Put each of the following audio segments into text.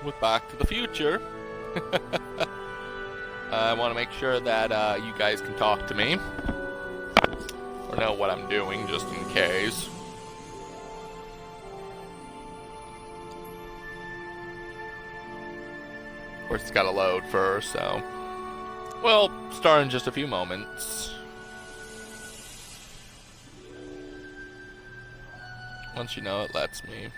with Back to the Future. I want to make sure that you guys can talk to me. Or know what I'm doing, just in case. Of course, it's got to load first, so... We'll start in just a few moments. Once you know it lets me.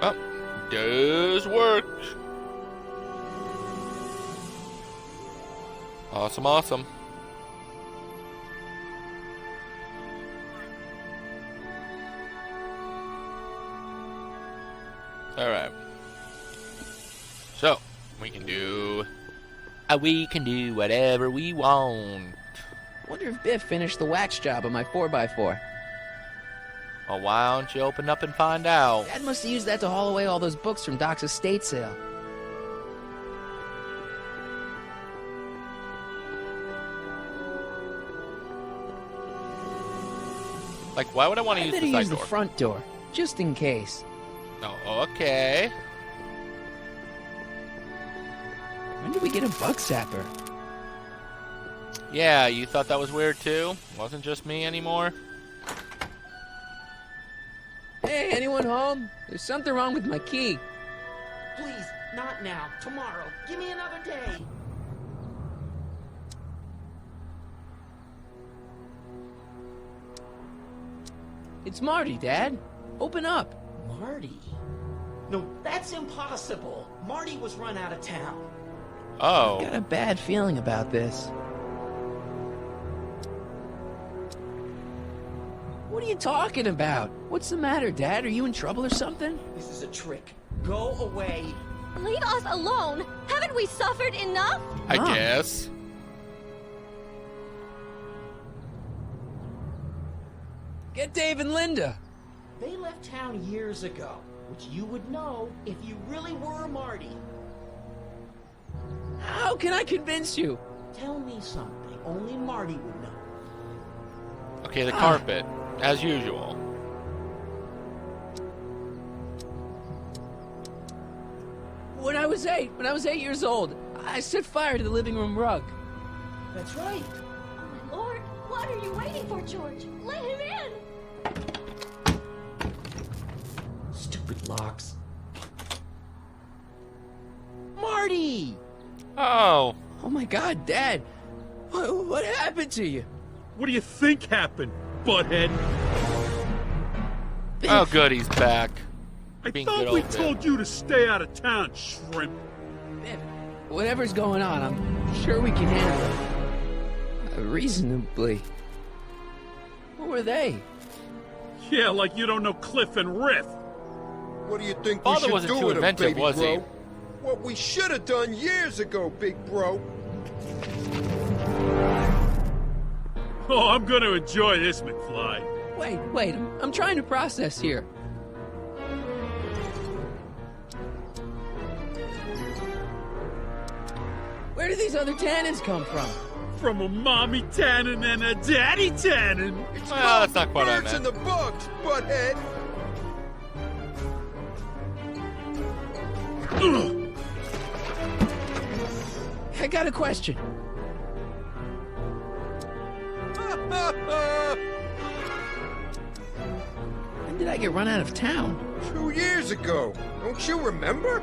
Oh, does work. Awesome, awesome. Alright. So, we can do whatever we want. Wonder if Biff finished the wax job on my 4x4. Well, why don't you open up and find out? Dad must have used that to haul away all those books from Doc's estate sale. Like, why would I want to use the side use door? the front door, just in case. Oh, okay. When did we get a bug zapper? Yeah, you thought that was weird too? Wasn't just me anymore? Hey, anyone home? There's something wrong with my key. Please, not now. Tomorrow. Give me another day. It's Marty, Dad. Open up. Marty? No, that's impossible. Marty was run out of town. Oh. Got a bad feeling about this. What are you talking about? What's the matter, Dad? Are you in trouble or something? This is a trick. Go away. Leave us alone! Haven't we suffered enough? I Mom. guess. Get Dave and Linda. They left town years ago, which you would know if you really were Marty. How can I convince you? Tell me something only Marty would know. Okay, the carpet, as usual. When I was 8 years old, I set fire to the living room rug. That's right. Oh my lord, what are you waiting for, George? Let him in! Stupid locks. Marty! Oh. Oh my God, Dad. What happened to you? What do you think happened, butthead? Oh, good, he's back. I Being thought good we old told Biff. you to stay out of town, shrimp. Biff, whatever's going on, I'm sure we can handle it. Reasonably. What were they? Yeah, like you don't know Cliff and Riff. What do you think Father we should wasn't do too with him, inventive, baby was bro? he? What we should have done years ago, big bro. Oh, I'm gonna enjoy this, McFly. Wait, I'm trying to process here. Where do these other tannins come from? From a mommy tannin and a daddy tannin. It's Well, called that's not quite what I birds in meant. the bugs, butthead. I got a question. When did I get run out of town? 2 years ago. Don't you remember?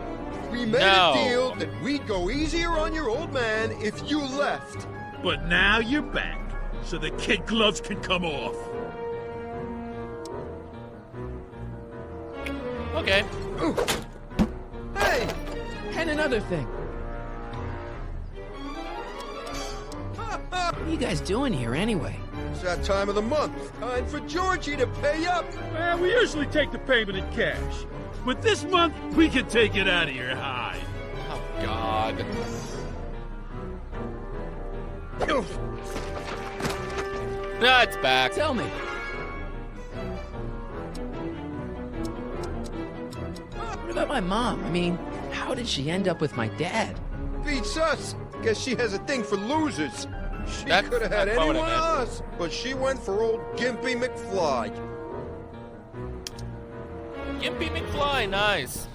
We made No. a deal that we'd go easier on your old man if you left. But now you're back, so the kid gloves can come off. Okay. Ooh. Hey! And another thing. What are you guys doing here anyway? It's that time of the month. Time for Georgie to pay up. Well, we usually take the payment in cash. But this month, we can take it out of your hide. Oh, God. No, it's back. Tell me. What about my mom? I mean, how did she end up with my dad? beats us. Guess she has a thing for losers. She That's could have had not quite any what one I of meant. us, but she went for old Gimpy McFly. Gimpy McFly, nice.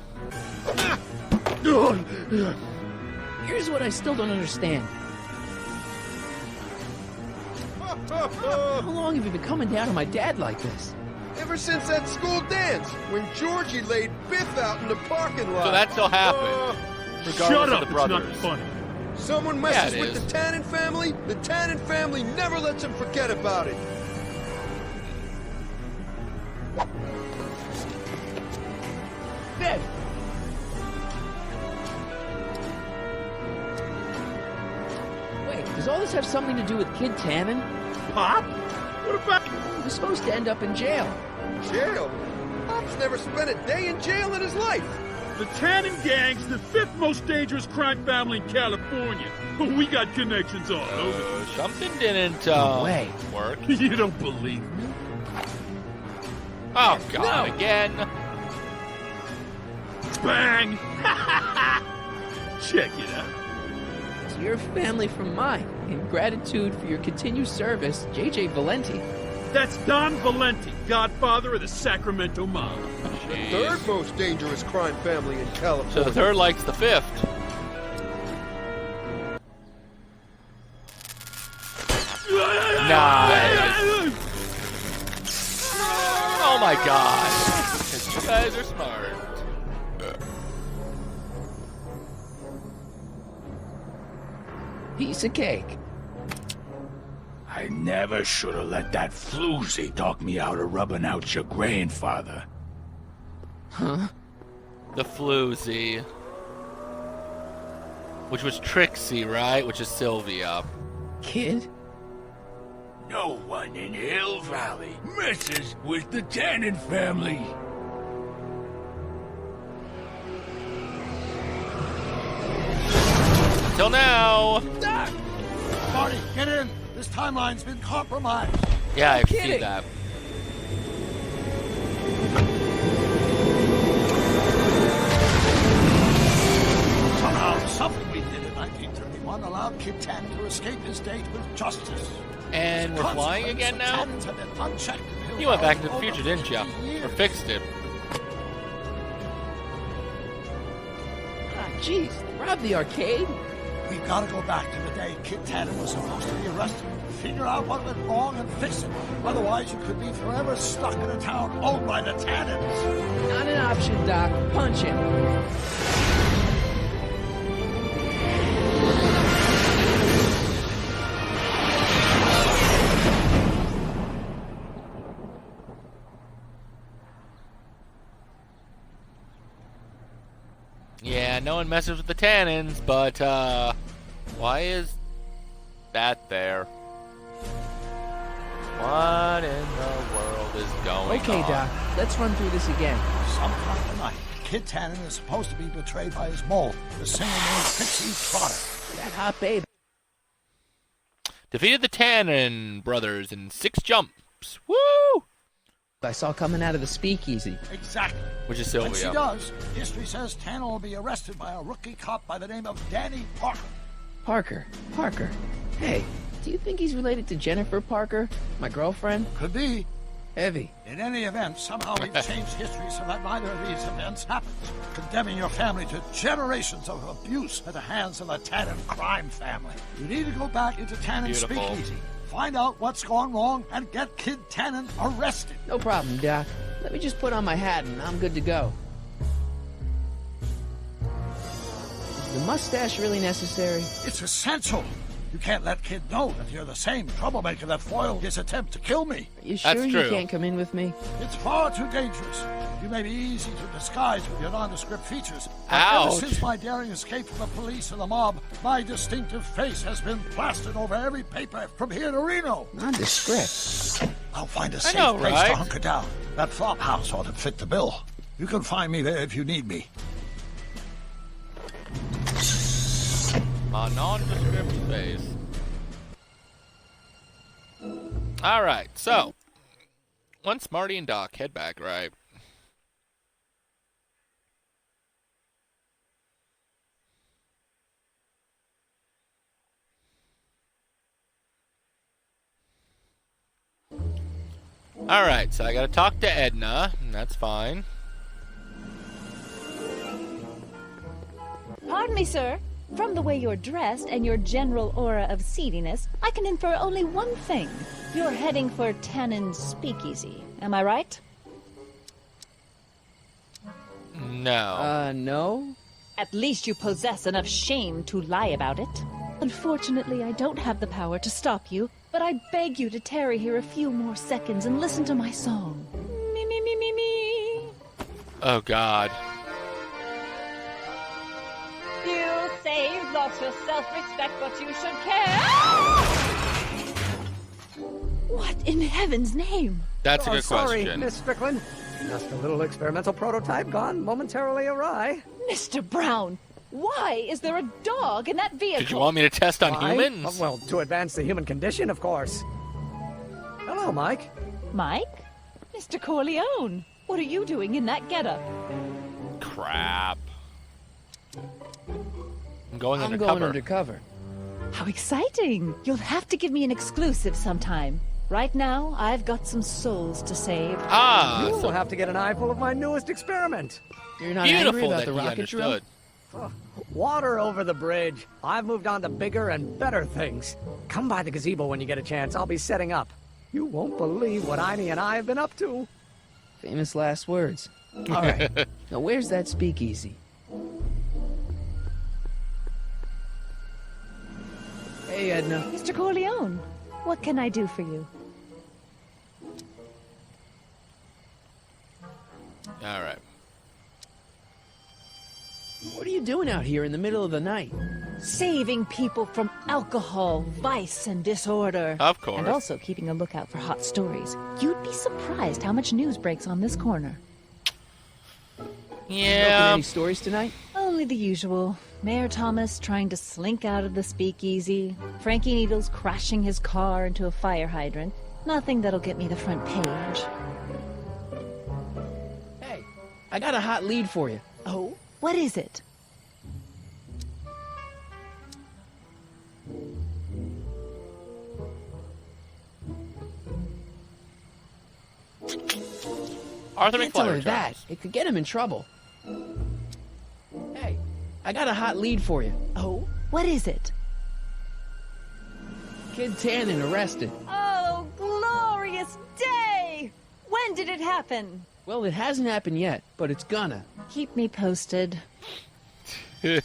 Here's what I still don't understand. How long have you been coming down on my dad like this? Ever since that school dance, when Georgie laid Biff out in the parking lot. So that still happened, regardless Shut of up, the it's brothers. not funny. Someone Yeah, messes it with is. the Tannen family never lets them forget about it. Viv! Wait, does all this have something to do with Kid Tannen? Pop? What about... He was supposed to end up in jail. Jail? Pop's never spent a day in jail in his life. The Tannen gang's the 5th most dangerous crime family in California. We got connections all over. Something didn't way. work. You don't believe me? Oh God, No. again. Bang! Check it out. To your family from mine. In gratitude for your continued service, J.J. Valenti. That's Don Valenti, godfather of the Sacramento mob. Jeez. Third most dangerous crime family in So California. the third likes the fifth. Nice. Oh my God. 'Cause you guys are smart. Piece of cake. I never should have let that floozy talk me out of rubbing out your grandfather. Huh? The floozy. Which was Trixie, right? Which is Sylvia. Kid? No one in Hill Valley messes with the Tannen family. Till now. Doc! Marty, get in! This timeline's been compromised. Yeah, I see kidding. that. Somehow, something we did in 1931 allowed Kid Tannen to escape his date with justice. And we're flying again now? Tannens have been unchecked in Hill You went back Valley to the future, over didn't you? 50 years. Or fixed it. Ah, jeez. Rob the arcade? We've got to go back to the day Kid Tannen was supposed to be arrested. Figure out what went wrong and fix it. Otherwise, you could be forever stuck in a town owned by the Tannens. Not an option, Doc. Punch him. Yeah, no one messes with the Tannens, but, why is that there? What in the world is going Okay, on? Doc. Let's run through this again. Sometime tonight, Kid Tannen is supposed to be betrayed by his mole, the singer named Trixie Trotter. That hot babe. Defeated the Tannen brothers in 6 jumps. Woo! I saw coming out of the speakeasy. Exactly. Which is When she Sylvia. does, history says Tannen will be arrested by a rookie cop by the name of Danny Parker. Parker. Hey, do you think he's related to Jennifer Parker, my girlfriend? Could be. Heavy. In any event, somehow we've changed history so that neither of these events happens, condemning your family to generations of abuse at the hands of the Tannen crime family. You need to go back into Tannen's Beautiful. speakeasy, find out what's gone wrong, and get Kid Tannen arrested. No problem, Doc. Let me just put on my hat and I'm good to go. Is the mustache really necessary? It's essential. You can't let Kid know that you're the same troublemaker that foiled his attempt to kill me. Are you That's sure true. you can't come in with me? It's far too dangerous. You may be easy to disguise with your nondescript features. But Ouch. ever since my daring escape from the police and the mob, my distinctive face has been plastered over every paper from here to Reno. Nondescript. I'll find a I safe know, place right? to hunker down. That flop house ought to fit the bill. You can find me there if you need me. A nondescript face. Alright, so. Once Marty and Doc head back, right? Alright, so I gotta talk to Edna, and that's fine. Pardon me, sir. From the way you're dressed and your general aura of seediness, I can infer only one thing. You're heading for Tannen's Speakeasy. Am I right? No. No? At least you possess enough shame to lie about it. Unfortunately, I don't have the power to stop you, but I beg you to tarry here a few more seconds and listen to my song. Me, me, me, me, me. Oh, God. You say you've lost your self-respect, but you should care. What in heaven's name? That's a good sorry, question. Miss Strickland. Just a little experimental prototype gone momentarily awry. Mr. Brown, why is there a dog in that vehicle? Did you want me to test on Why? humans? Well, to advance the human condition, of course. Hello, Mike. Mike? Mr. Corleone, what are you doing in that getup? Crap. I'm going I'm undercover. going undercover. How exciting! You'll have to give me an exclusive sometime. Right now, I've got some souls to save. Ah, You will so have to get an eyeful of my newest experiment. You're not angry beautiful about that the he rocket drill? understood. Water over the bridge. I've moved on to bigger and better things. Come by the gazebo when you get a chance. I'll be setting up. You won't believe what Iny and I have been up to. Famous last words. All right. Now, where's that speakeasy? Hey, Edna. Mr. Corleone, what can I do for you? All right. What are you doing out here in the middle of the night? Saving people from alcohol, vice, and disorder. Of course. And also keeping a lookout for hot stories. You'd be surprised how much news breaks on this corner. Broken Yeah. any stories tonight? Only the usual. Mayor Thomas trying to slink out of the speakeasy. Frankie Needles crashing his car into a fire hydrant. Nothing that'll get me the front page. Hey, I got a hot lead for you. Oh? What is it? Arthur Can't tell her McFlyer that. Jones. It could get him in trouble. Hey, I got a hot lead for you. Oh? What is it? Kid Tannen arrested. Oh, glorious day! When did it happen? Well, it hasn't happened yet, but it's gonna. Keep me posted. Hey,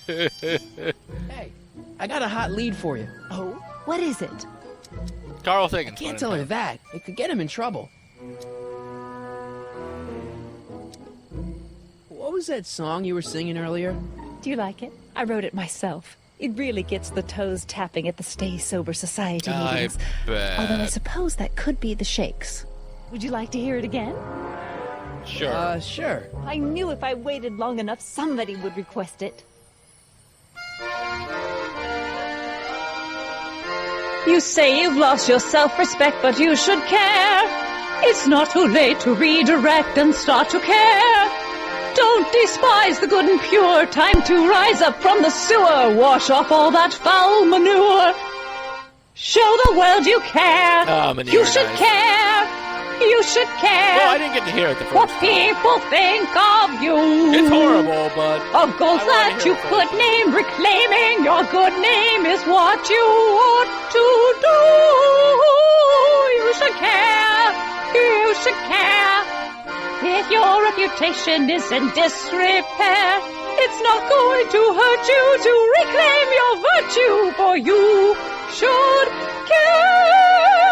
I got a hot lead for you. Oh? What is it? Carl Sagan's Can't one tell in her that. It could get him in trouble. What was that song you were singing earlier? Do you like it? I wrote it myself. It really gets the toes tapping at the Stay Sober Society I meetings. bet. Although I suppose that could be the Shakes. Would you like to hear it again? Sure. Sure. I knew if I waited long enough, somebody would request it. You say you've lost your self-respect, but you should care. It's not too late to redirect and start to care. Don't despise the good and pure. Time to rise up from the sewer. Wash off all that foul manure. Show the world you care. Manure, You should nice. care. You should care. Well, I didn't get to hear it the What first time. people think of you. It's horrible, but Of goals I wanna that hear you it could first. name. Reclaiming your good name is what you ought to do. You should care. You should care. If your reputation is in disrepair, it's not going to hurt you to reclaim your virtue, for you should care.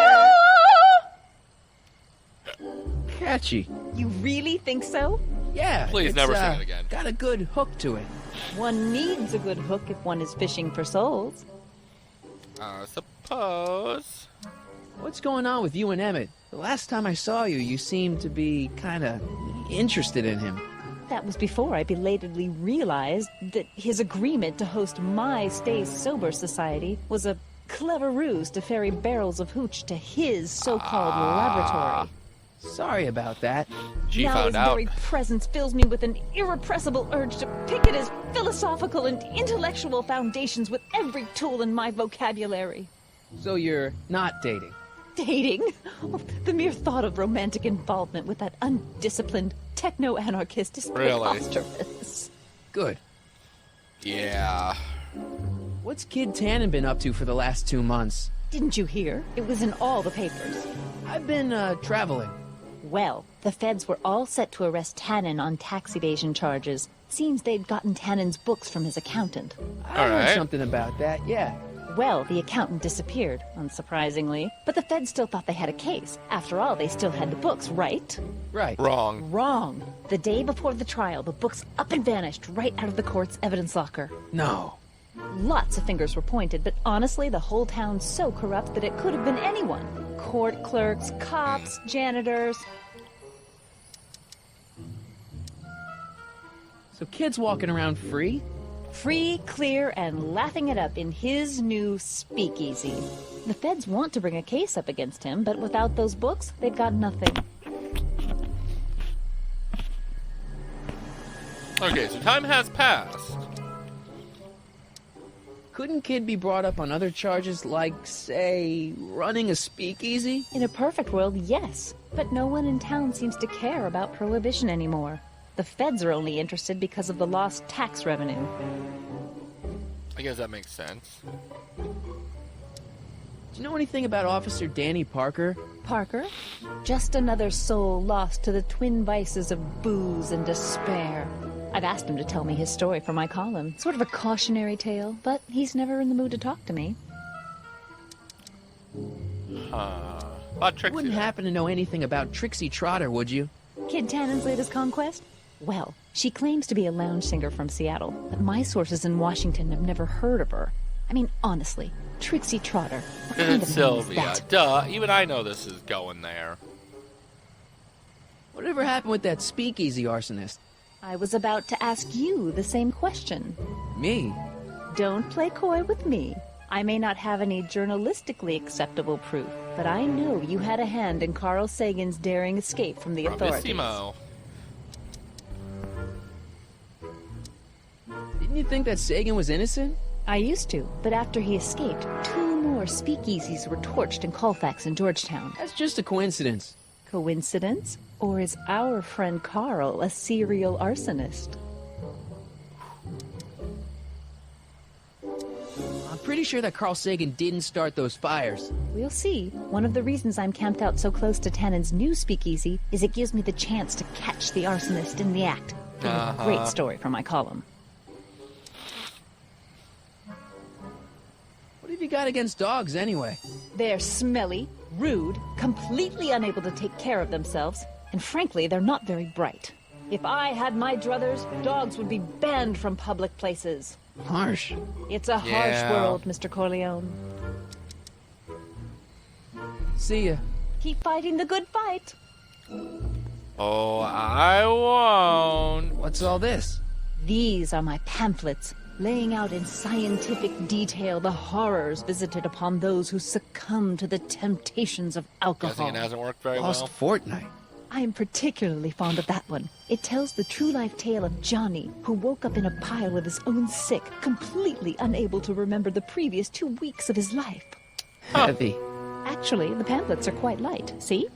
Catchy. You really think so? Yeah. Please it's, never sing it again. Got a good hook to it. One needs a good hook if one is fishing for souls. I suppose. What's going on with you and Emmett? The last time I saw you, you seemed to be kind of interested in him. That was before I belatedly realized that his agreement to host my Stay Sober Society was a clever ruse to ferry barrels of hooch to his so-called laboratory. Sorry about that. She Now found his out. very presence fills me with an irrepressible urge to pick at his philosophical and intellectual foundations with every tool in my vocabulary. So you're not dating? Dating? Oh, the mere thought of romantic involvement with that undisciplined techno-anarchist is Really? preposterous. Good. Yeah. What's Kid Tannen been up to for the last 2 months? Didn't you hear? It was in all the papers. I've been, traveling. Well, the feds were all set to arrest Tannen on tax evasion charges. Seems they'd gotten Tannen's books from his accountant. I heard Alright. something about that, yeah. Well, the accountant disappeared, unsurprisingly. But the feds still thought they had a case. After all, they still had the books, right? Right. Wrong. Wrong. The day before the trial, the books up and vanished right out of the court's evidence locker. No. Lots of fingers were pointed, but honestly, the whole town's so corrupt that it could have been anyone. Court clerks, cops, janitors. So Kid's walking around free? Free, clear, and laughing it up in his new speakeasy. The feds want to bring a case up against him, but without those books, they've got nothing. Okay, so time has passed. Couldn't Kid be brought up on other charges like, say, running a speakeasy? In a perfect world, yes. But no one in town seems to care about prohibition anymore. The feds are only interested because of the lost tax revenue. I guess that makes sense. Do you know anything about Officer Danny Parker? Parker? Just another soul lost to the twin vices of booze and despair. I've asked him to tell me his story for my column. Sort of a cautionary tale, but he's never in the mood to talk to me. Trixie. Wouldn't happen to know anything about Trixie Trotter, would you? Kid Tannen's latest conquest? Well, she claims to be a lounge singer from Seattle, but my sources in Washington have never heard of her. I mean, honestly, Trixie Trotter. What kind of name is Sylvia. that? Duh. Even I know this is going there. Whatever happened with that speakeasy arsonist? I was about to ask you the same question. Me? Don't play coy with me. I may not have any journalistically acceptable proof, but I know you had a hand in Carl Sagan's daring escape from the authorities. Bravissimo. Didn't you think that Sagan was innocent? I used to, but after he escaped, 2 more speakeasies were torched in Colfax and Georgetown. That's just a coincidence. Coincidence? Or is our friend Carl a serial arsonist? I'm pretty sure that Carl Sagan didn't start those fires. We'll see. One of the reasons I'm camped out so close to Tannen's new speakeasy is it gives me the chance to catch the arsonist in the act. A great story for my column. What have you got against dogs, anyway? They're smelly, rude, completely unable to take care of themselves, and frankly, they're not very bright. If I had my druthers, dogs would be banned from public places. Harsh. It's a harsh world, Mr. Corleone. See ya. Keep fighting the good fight. Oh, I won't. What's all this? These are my pamphlets, laying out in scientific detail the horrors visited upon those who succumb to the temptations of alcohol. Guessing it hasn't worked very Lost well. fortnight. I am particularly fond of that one. It tells the true-life tale of Johnny, who woke up in a pile with his own sick, completely unable to remember the previous 2 weeks of his life. Heavy. Actually, the pamphlets are quite light, see?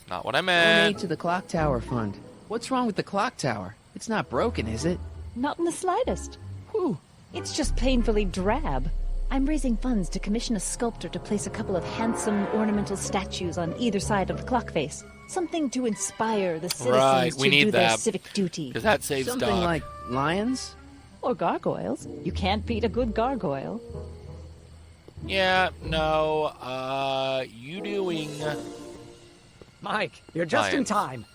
Not what I Donate meant. to the Clock Tower Fund. What's wrong with the clock tower? It's not broken, is it? Not in the slightest. Whew. It's just painfully drab. I'm raising funds to commission a sculptor to place a couple of handsome ornamental statues on either side of the clock face. Something to inspire the citizens Right, to we need do their that. civic duty. Because that saves Something Doc. like lions? Or gargoyles. You can't beat a good gargoyle. Yeah, no, you doing... Mike, you're just in Lions. time.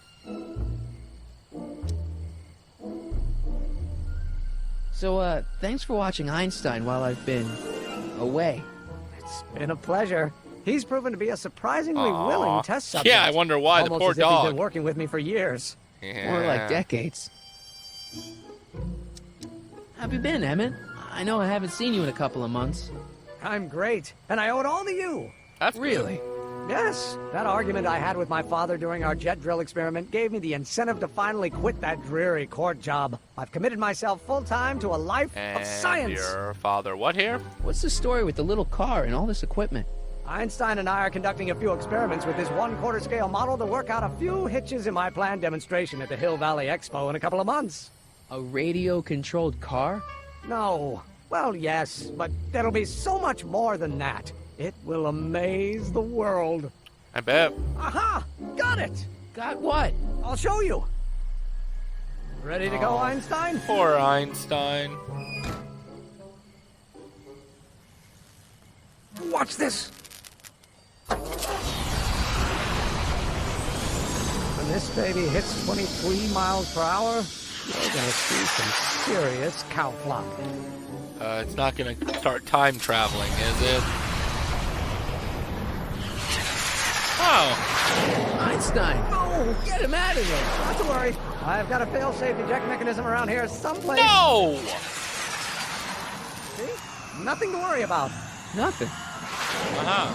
So, thanks for watching Einstein while I've been away. It's been a pleasure. He's proven to be a surprisingly Aw. willing test subject. Yeah, I wonder why, the Almost poor as if he's dog. been working with me for years. More like decades. How have you been, Emmett? I know I haven't seen you in a couple of months. I'm great, and I owe it all to you. That's Really? Yes, that argument I had with my father during our jet drill experiment gave me the incentive to finally quit that dreary court job. I've committed myself full-time to a life And of science. your father, what here? What's the story with the little car and all this equipment? Einstein and I are conducting a few experiments with this 1/4 scale model to work out a few hitches in my planned demonstration at the Hill Valley Expo in a couple of months. A radio-controlled car? No. Well, yes, but there'll be so much more than that. It will amaze the world. I bet. Aha! Got it! Got what? I'll show you. Ready to go, Einstein? Poor Einstein. Watch this. When this baby hits 23 miles per hour, you're gonna see some serious cow flop. It's not gonna start time traveling, is it? Oh. Einstein! Oh, Get him out of there! not to worry. I've got a fail-safe eject mechanism around here someplace. No! See? Nothing to worry about. Nothing. Uh-huh.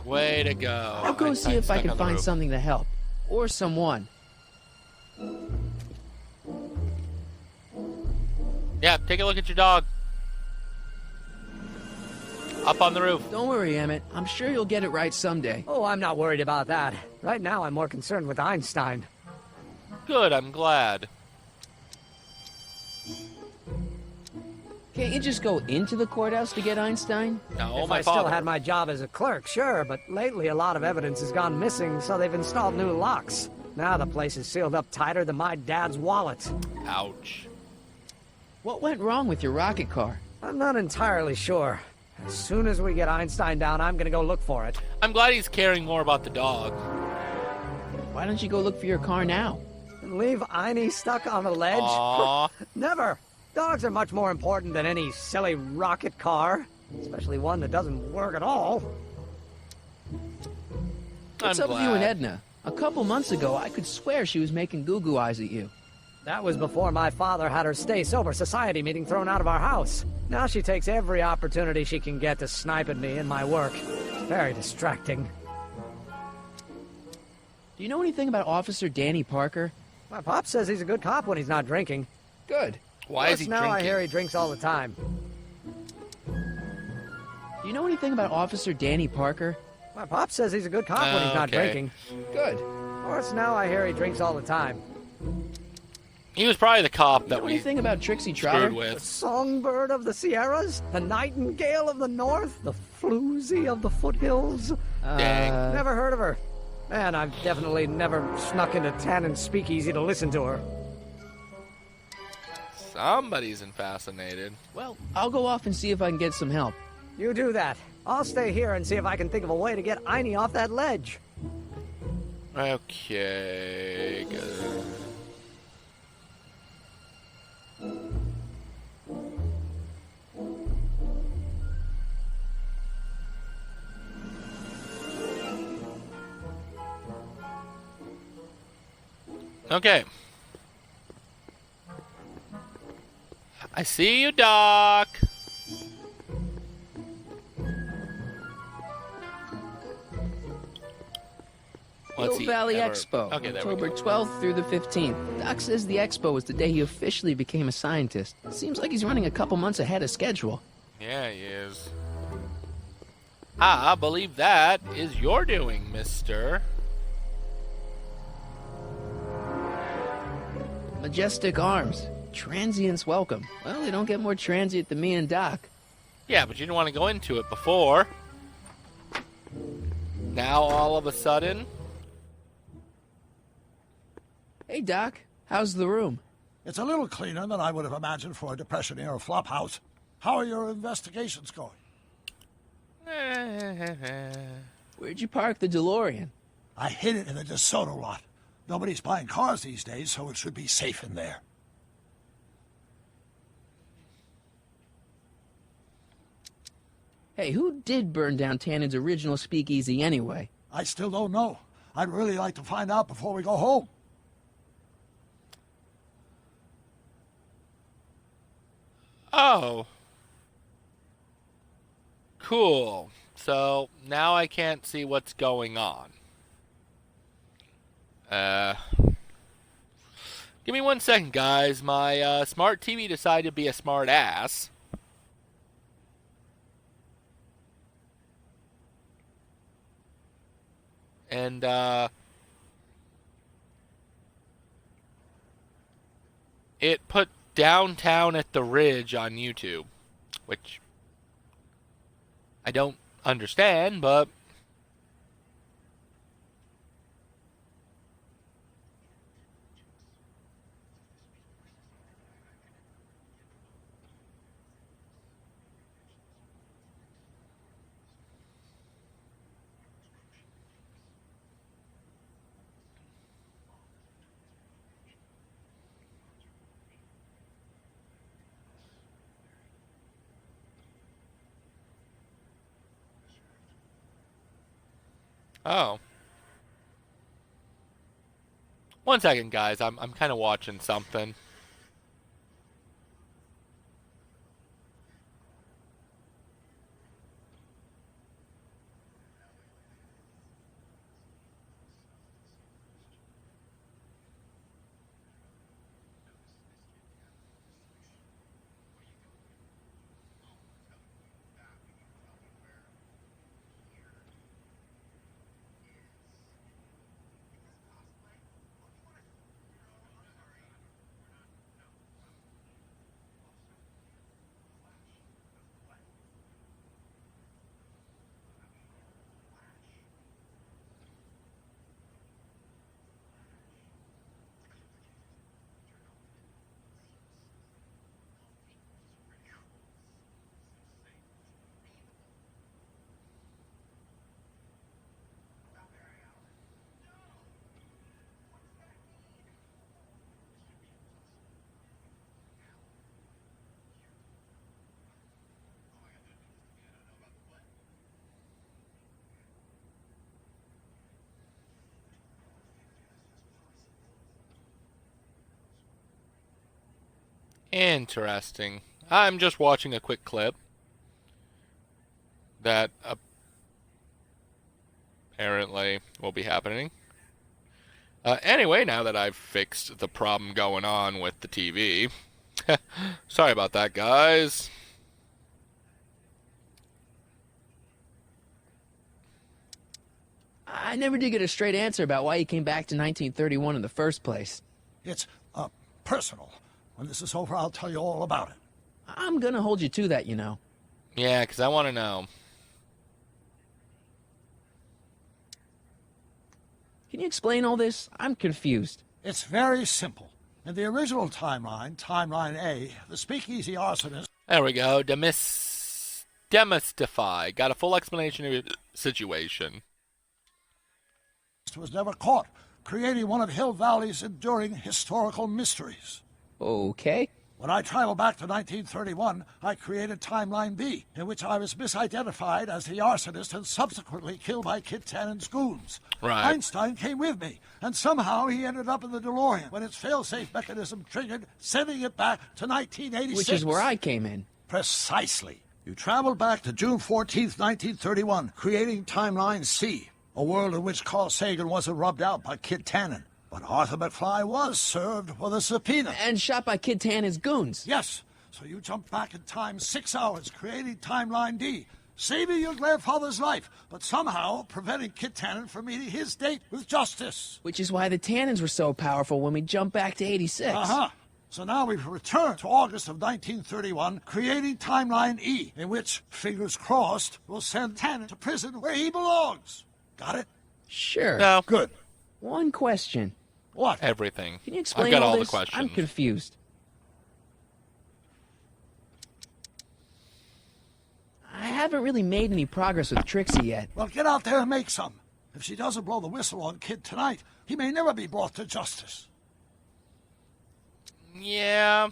Way to go. I'll go see if I can find some. something to help. Or someone. Yeah, take a look at your dog. Up on the roof. Don't worry, Emmett. I'm sure you'll get it right someday. Oh, I'm not worried about that. Right now, I'm more concerned with Einstein. Good, I'm glad. Can't you just go into the courthouse to get Einstein? No, If my I still father. had my job as a clerk, sure, but lately a lot of evidence has gone missing, so they've installed new locks. Now the place is sealed up tighter than my dad's wallet. Ouch. What went wrong with your rocket car? I'm not entirely sure. As soon as we get Einstein down, I'm gonna go look for it. I'm glad he's caring more about the dog. Why don't you go look for your car now? And leave Einie stuck on a ledge? Aww. Never! Dogs are much more important than any silly rocket car. Especially one that doesn't work at all. What's I'm up with you and glad. Edna? A couple months ago, I could swear she was making goo-goo eyes at you. That was before my father had her stay sober society meeting thrown out of our house. Now she takes every opportunity she can get to snipe at me and my work. Very distracting. Do you know anything about Officer Danny Parker? My pop says he's a good cop when he's not drinking. Good. Why is Plus, he now drinking? I hear he drinks all the time. Do you know anything about Officer Danny Parker? My pop says he's a good cop when he's not Okay. drinking. Good. Of course, now I hear he drinks all the time. He was probably the cop Do you that know we anything about Trixie Trotter? screwed The with. songbird of the Sierras, the nightingale of the north, the floozy of the foothills. Dang. Never heard of her. Man, I've definitely never snuck into Tannen's speakeasy to listen to her. Somebody's fascinated. Well, I'll go off and see if I can get some help. You do that. I'll stay here and see if I can think of a way to get Einie off that ledge. Okay, good. Okay. I see you, Doc. Let's Hill see, Valley ever- Expo, Okay, there we October go. 12th through the 15th. Doc says the expo was the day he officially became a scientist. Seems like he's running a couple months ahead of schedule. Yeah, he is. I believe that is your doing, mister. Majestic Arms. Transients welcome. Well, they don't get more transient than me and Doc. Yeah, but you didn't want to go into it before. Now, all of a sudden... Hey, Doc. How's the room? It's a little cleaner than I would have imagined for a Depression-era flop house. How are your investigations going? Where'd you park the DeLorean? I hid it in the DeSoto lot. Nobody's buying cars these days, so it should be safe in there. Hey, who did burn down Tannen's original speakeasy anyway? I still don't know. I'd really like to find out before we go home. Oh. Cool. So, now I can't see what's going on. me 1 second, guys. My smart TV decided to be a smart ass. And, it put Downtown at the Ridge on YouTube, which I don't understand, but oh. 1 second, guys. I'm kind of watching something. Interesting. I'm just watching a quick clip that apparently will be happening. Anyway, now that I've fixed the problem going on with the TV, sorry about that, guys. I never did get a straight answer about why you came back to 1931 in the first place. It's, personal. When this is over, I'll tell you all about it. I'm gonna hold you to that, you know. Yeah, because I want to know. Can you explain all this? I'm confused. It's very simple. In the original timeline, Timeline A, the speakeasy arsonist... There we go. Demystify. Got a full explanation of your situation. ...was never caught, creating one of Hill Valley's enduring historical mysteries. Okay. When I traveled back to 1931, I created Timeline B, in which I was misidentified as the arsonist and subsequently killed by Kit Tannen's goons. Right. Einstein came with me, and somehow he ended up in the DeLorean when its failsafe mechanism triggered, sending it back to 1986. Which is where I came in. Precisely. You traveled back to June 14th, 1931, creating Timeline C, a world in which Carl Sagan wasn't rubbed out by Kit Tannen. But Arthur McFly was served with a subpoena. And shot by Kid Tannen's goons. Yes. So you jumped back in time 6 hours, creating Timeline D, saving your grandfather's life, but somehow preventing Kit Tannen from meeting his date with justice. Which is why the Tannens were so powerful when we jumped back to 86. Uh-huh. So now we've returned to August of 1931, creating Timeline E, in which, fingers crossed, we'll send Tannen to prison where he belongs. Got it? Sure. No. Good. One question. What? Everything. Can you explain I've got all this? the questions. I'm confused. I haven't really made any progress with Trixie yet. Well, get out there and make some. If she doesn't blow the whistle on Kid tonight, he may never be brought to justice. Yeah.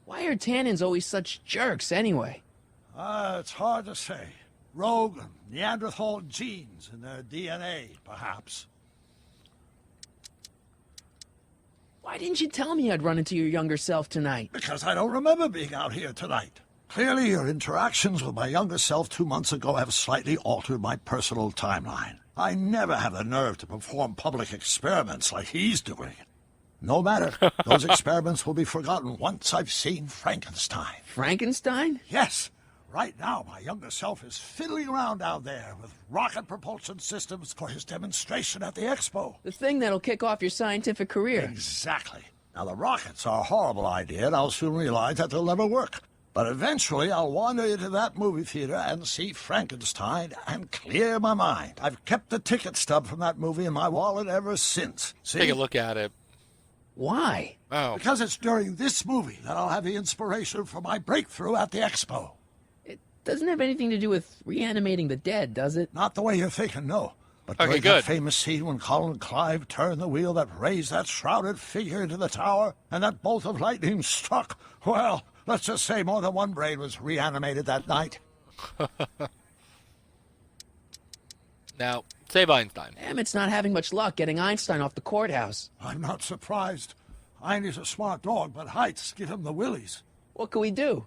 Why are Tannens always such jerks anyway? It's hard to say. Rogue Neanderthal genes in their DNA, perhaps. Why didn't you tell me I'd run into your younger self tonight? Because I don't remember being out here tonight. Clearly, your interactions with my younger self 2 months ago have slightly altered my personal timeline. I never have the nerve to perform public experiments like he's doing. No matter. Those experiments will be forgotten once I've seen Frankenstein. Frankenstein? Yes. Right now, my younger self is fiddling around down there with rocket propulsion systems for his demonstration at the expo. The thing that'll kick off your scientific career. Exactly. Now, the rockets are a horrible idea, and I'll soon realize that they'll never work. But eventually, I'll wander into that movie theater and see Frankenstein and clear my mind. I've kept the ticket stub from that movie in my wallet ever since. See? Take a look at it. Why? Oh. Because it's during this movie that I'll have the inspiration for my breakthrough at the expo. It doesn't have anything to do with reanimating the dead, does it? Not the way you're thinking, no. But Okay, during good. that famous scene when Colin Clive turned the wheel that raised that shrouded figure into the tower, and that bolt of lightning struck, well, let's just say more than one brain was reanimated that night. Now, save Einstein. Emmett's not having much luck getting Einstein off the courthouse. I'm not surprised. Einie's a smart dog, but heights give him the willies. What can we do?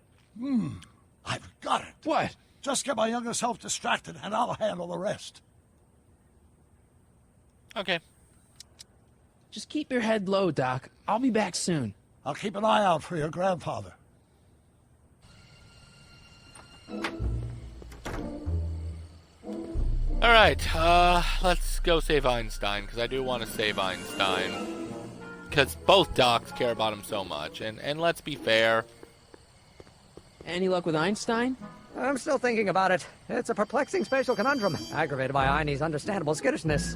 I've got it. What? Just get my younger self distracted, and I'll handle the rest. Okay. Just keep your head low, Doc. I'll be back soon. I'll keep an eye out for your grandfather. All right, let's go save Einstein, because I do want to save Einstein. Because both docs care about him so much, and let's be fair. Any luck with Einstein? I'm still thinking about it. It's a perplexing spatial conundrum, aggravated by Einie's understandable skittishness.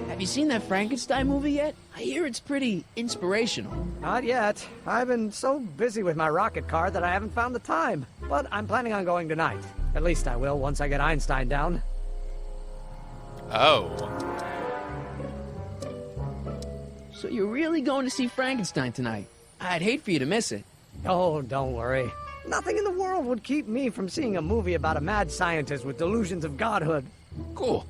Have you seen that Frankenstein movie yet? I hear it's pretty inspirational. Not yet. I've been so busy with my rocket car that I haven't found the time. But I'm planning on going tonight. At least I will once I get Einstein down. Oh. So you're really going to see Frankenstein tonight? I'd hate for you to miss it. Oh, don't worry. Nothing in the world would keep me from seeing a movie about a mad scientist with delusions of godhood. Cool.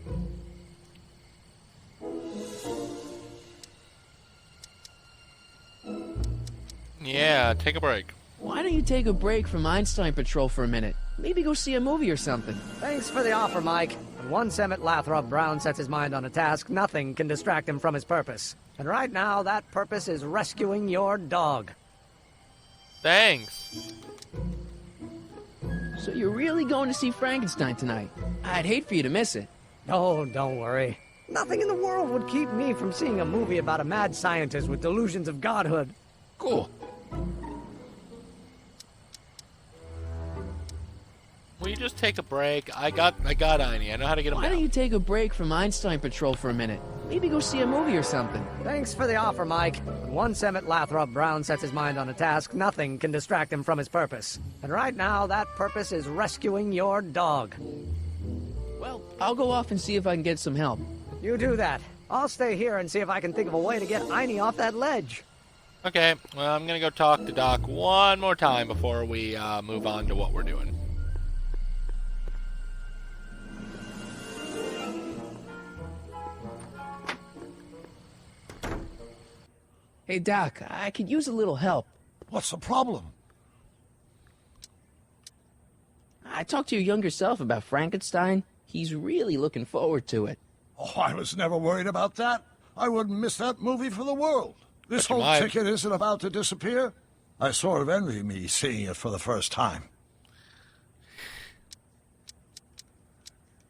Yeah, take a break. Why don't you take a break from Einstein Patrol for a minute? Maybe go see a movie or something. Thanks for the offer, Mike. When once Emmett Lathrop Brown sets his mind on a task, nothing can distract him from his purpose. And right now, that purpose is rescuing your dog. Thanks. So you're really going to see Frankenstein tonight? I'd hate for you to miss it. Oh, don't worry. Nothing in the world would keep me from seeing a movie about a mad scientist with delusions of godhood. Cool. Will you just take a break? I got Einie. I know how to get him Why down. don't you take a break from Einstein Patrol for a minute? Maybe go see a movie or something. Thanks for the offer, Mike. When once Emmett Lathrop Brown sets his mind on a task, nothing can distract him from his purpose. And right now, that purpose is rescuing your dog. Well, I'll go off and see if I can get some help. You do that. I'll stay here and see if I can think of a way to get Einie off that ledge. Okay, well, I'm going to go talk to Doc one more time before we move on to what we're doing. Hey, Doc, I could use a little help. What's the problem? I talked to your younger self about Frankenstein. He's really looking forward to it. Oh, I was never worried about that. I wouldn't miss that movie for the world. This But you whole might. ticket isn't about to disappear. I sort of envy me seeing it for the first time.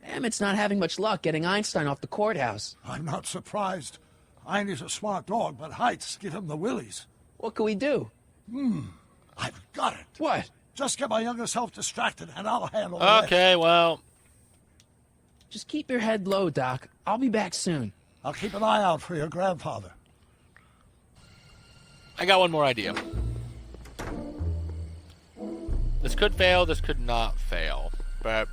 Emmett's not having much luck getting Einstein off the courthouse. I'm not surprised. Einie's a smart dog, but heights give him the willies. What can we do? I've got it. What? Just get my younger self distracted, and I'll handle the rest. Okay, well, Just keep your head low, Doc. I'll be back soon. I'll keep an eye out for your grandfather. I got one more idea. This could fail, this could not fail. But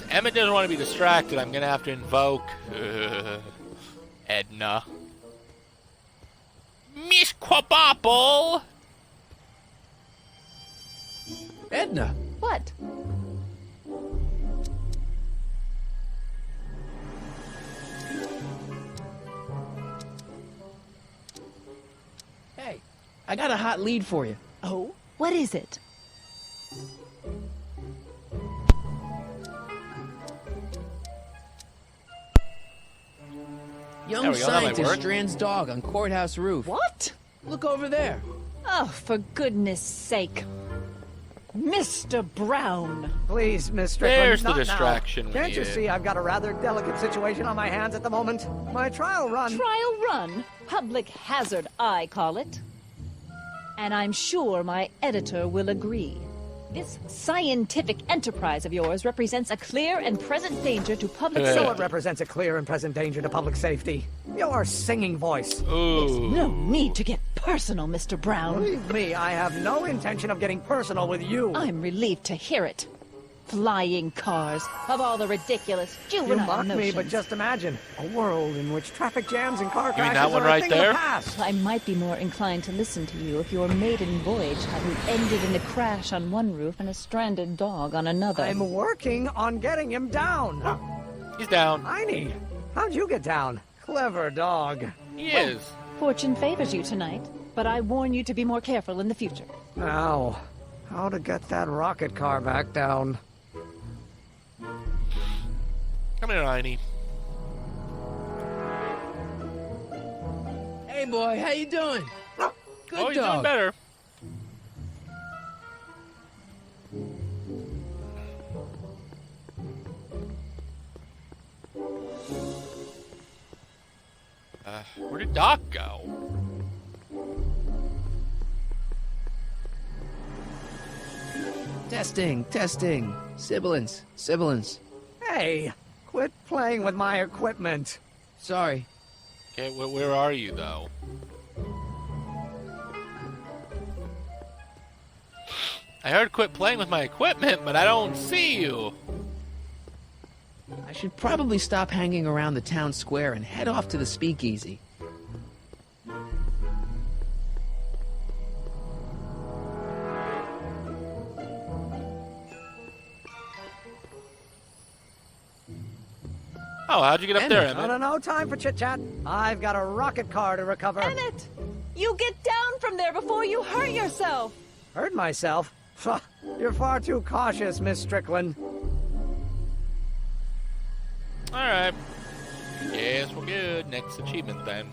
Emmett doesn't want to be distracted. I'm going to have to invoke Edna. Miss Quabapple! Edna! What? Hey, I got a hot lead for you. Oh? What is it? Young There we go, that might scientist work. strands dog on courthouse roof. What? Look over there. Oh, for goodness sake. Mr. Brown. Please, Miss Strickland, There's the not now. distraction we Can't you needed. see I've got a rather delicate situation on my hands at the moment? My trial run... Trial run? Public hazard, I call it. And I'm sure my editor will agree. This scientific enterprise of yours represents a clear and present danger to public So safety. it represents a clear and present danger to public safety. Your singing voice. Ooh. No need to get personal, Mr. Brown. Believe me, I have no intention of getting personal with you. I'm relieved to hear it. Flying cars, of all the ridiculous You juvenile mock me, notions. but just imagine a world in which traffic jams and car mean crashes that one are a right thing of there? the past. I might be more inclined to listen to you if your maiden voyage hadn't ended in a crash on one roof and a stranded dog on another. I'm working on getting him down. He's down. Heine, how'd you get down? Clever dog. He is. Fortune favors you tonight, but I warn you to be more careful in the future. Now, how to get that rocket car back down? Come here, Heine. Hey, boy, how you doing? Good Oh, he's doing dog. better. Where did Doc go? Testing, testing. Sibilance, sibilance. Hey, quit playing with my equipment. Sorry. Okay, where are you, though? I heard quit playing with my equipment, but I don't see you. I should probably stop hanging around the town square and head off to the speakeasy. Oh, how'd you get up there, No, Emmett? no, no time for chit-chat. I've got a rocket car to recover. Emmett! You get down from there before you hurt yourself! Hurt myself? Pho, you're far too cautious, Miss Strickland. Alright. Guess we're good. Next achievement, then.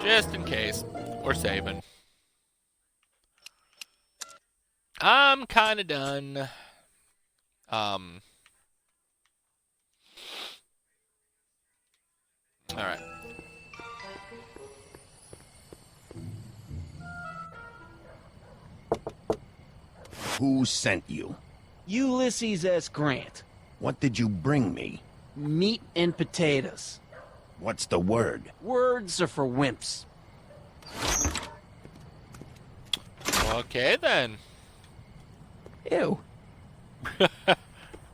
Just in case. We're saving. I'm kind of done. Alright. Who sent you? Ulysses S. Grant. What did you bring me? Meat and potatoes. What's the word? Words are for wimps. Okay, then. Ew.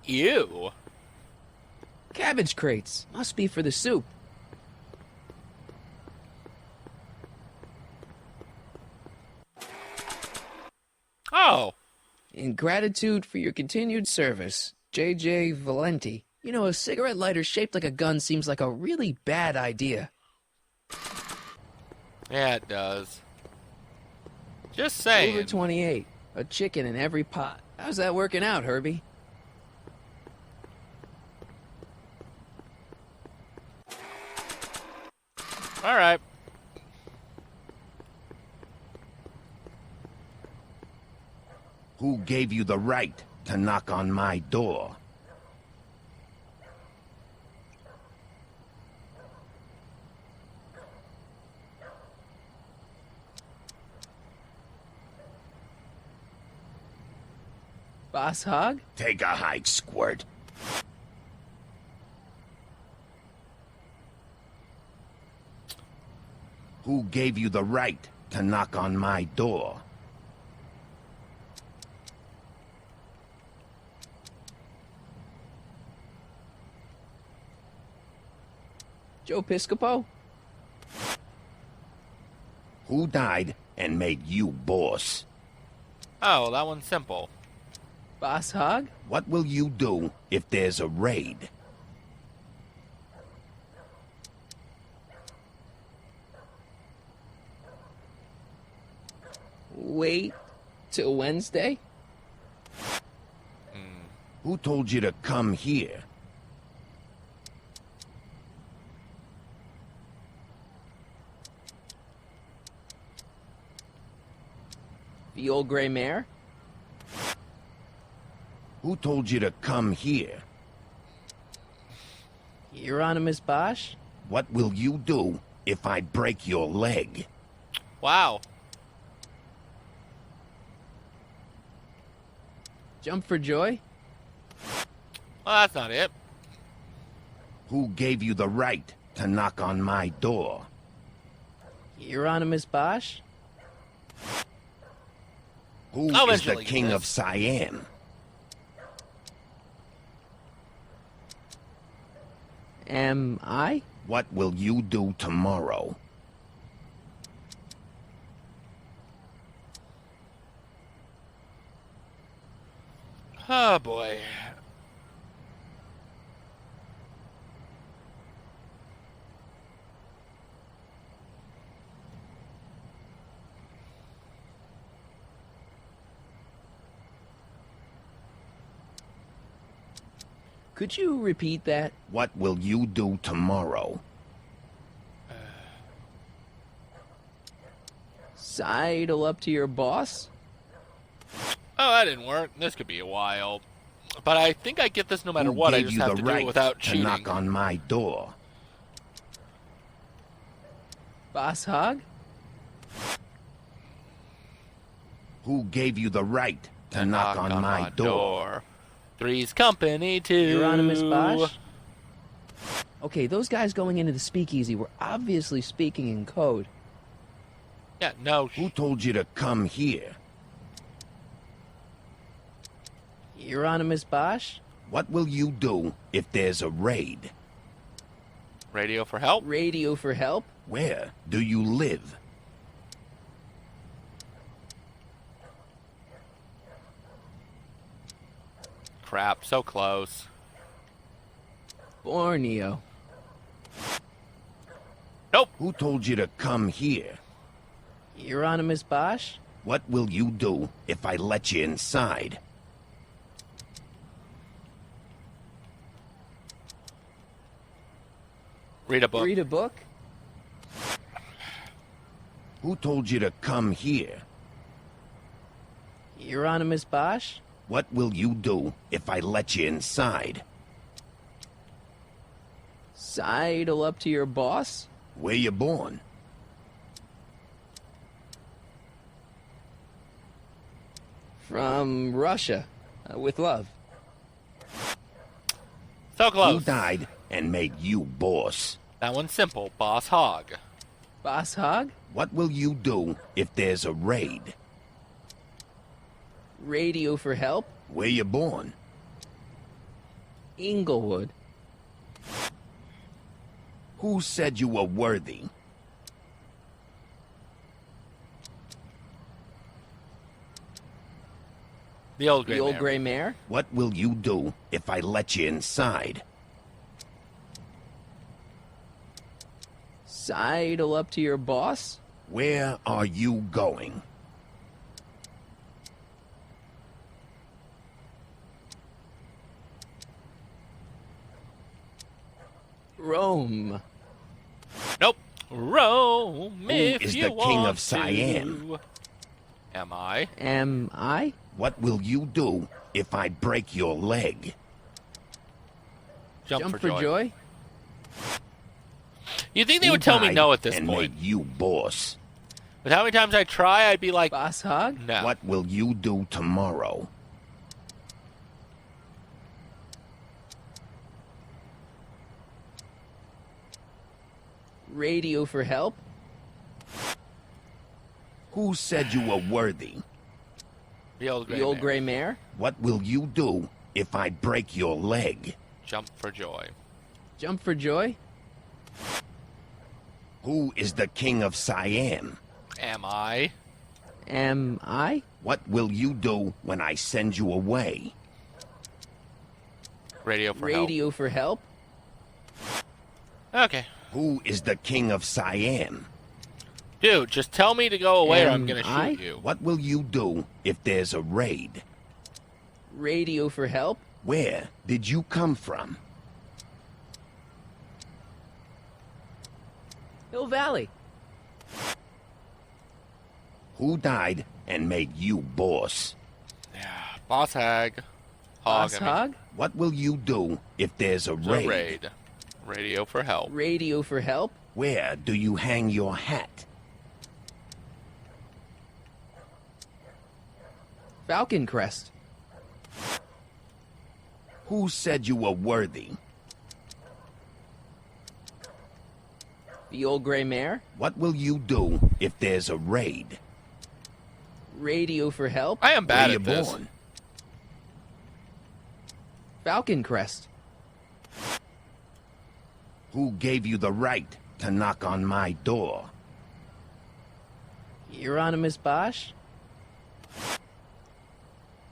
Ew. Cabbage crates. Must be for the soup. Oh. In gratitude for your continued service, J.J. Valenti. You know, a cigarette lighter shaped like a gun seems like a really bad idea. Yeah, it does. Just saying. Over 28. A chicken in every pot. How's that working out, Herbie? Alright. Who gave you the right to knock on my door? Boss Hog? Take a hike, Squirt. Who gave you the right to knock on my door? Joe Piscopo? Who died and made you boss? Oh, well, that one's simple. Boss Hogg? What will you do if there's a raid? Wait till Wednesday? Who told you to come here? The old gray mare? Who told you to come here? Hieronymus Bosch? What will you do if I break your leg? Wow. Jump for joy? Well, that's not it. Who gave you the right to knock on my door? Hieronymus Bosch? Who I'll is the eventually get king this. of Siam? Am I? What will you do tomorrow? Oh, boy. Could you repeat that? What will you do tomorrow? Sidle up to your boss? Oh, that didn't work. This could be a while. But I think I get this no matter Who what. I gave just you have the to do right it without to cheating. knock on my door? Boss Hogg? Who gave you the right to knock on my door? Three's Company, too. Hieronymus Bosch? Okay, those guys going into the speakeasy were obviously speaking in code. Yeah, no. Who told you to come here? Hieronymus Bosch? What will you do if there's a raid? Radio for help? Radio for help? Where do you live? Crap, so close. Borneo. Nope. Who told you to come here? Hieronymus Bosch? What will you do if I let you inside? Read a book. Read a book? Who told you to come here? Hieronymus Bosch? What will you do if I let you inside? Sidle up to your boss? Where you born? From Russia. With love. So close. Who died and made you boss? That one's simple. Boss Hogg. Boss Hogg? What will you do if there's a raid? Radio for help? Where you born? Inglewood. Who said you were worthy? The old gray The old mare. gray mare? What will you do if I let you inside? Sidle up to your boss? Where are you going? Rome. Nope. Rome, Who if is you the king want of Siam? to. Am I? Am I? What will you do if I break your leg? Jump for joy. You think they Who would tell me died no at this and point? made you boss? But how many times I try, I'd be like, Boss Hogg? no. What will you do tomorrow? Radio for help? Who said you were worthy? The old gray The old mare. gray mare? What will you do if I break your leg? Jump for joy. Jump for joy? Who is the king of Siam? Am I? Am I? What will you do when I send you away? Radio for help. Radio for help? Okay. Who is the king of Siam? Dude, just tell me to go away or I'm Am gonna I? shoot you. What will you do if there's a raid? Radio for help? Where did you come from? Hill Valley. Who died and made you boss? Boss Hag. Boss I mean. Hog? What will you do if there's a It's raid? a raid. Radio for help. Radio for help? Where do you hang your hat? Falcon Crest. Who said you were worthy? The old gray mare? What will you do if there's a raid? Radio for help? I am bad Where at you this. born? Falcon Crest. Who gave you the right to knock on my door? Euronymous Bosch?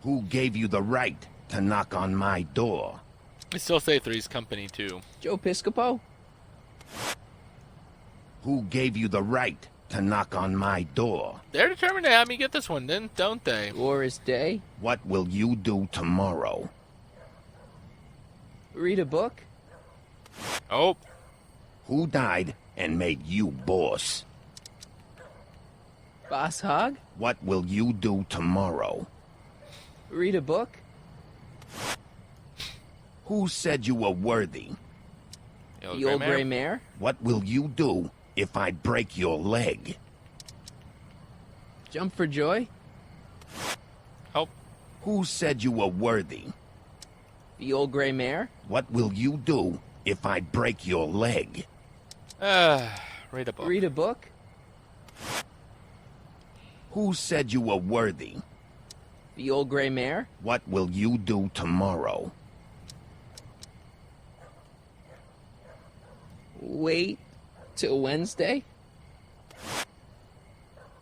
Who gave you the right to knock on my door? I still say Three's Company too. Joe Piscopo? Who gave you the right to knock on my door? They're determined to have me get this one, don't they? Doris Day? What will you do tomorrow? Read a book? Oh. Who died and made you boss? Boss Hog? What will you do tomorrow? Read a book? Who said you were worthy? The old gray mare? What will you do if I break your leg? Jump for joy? Help. Who said you were worthy? The old gray mare? What will you do if I break your leg? Read a book. Read a book? Who said you were worthy? The old gray mare? What will you do tomorrow? Wait till Wednesday?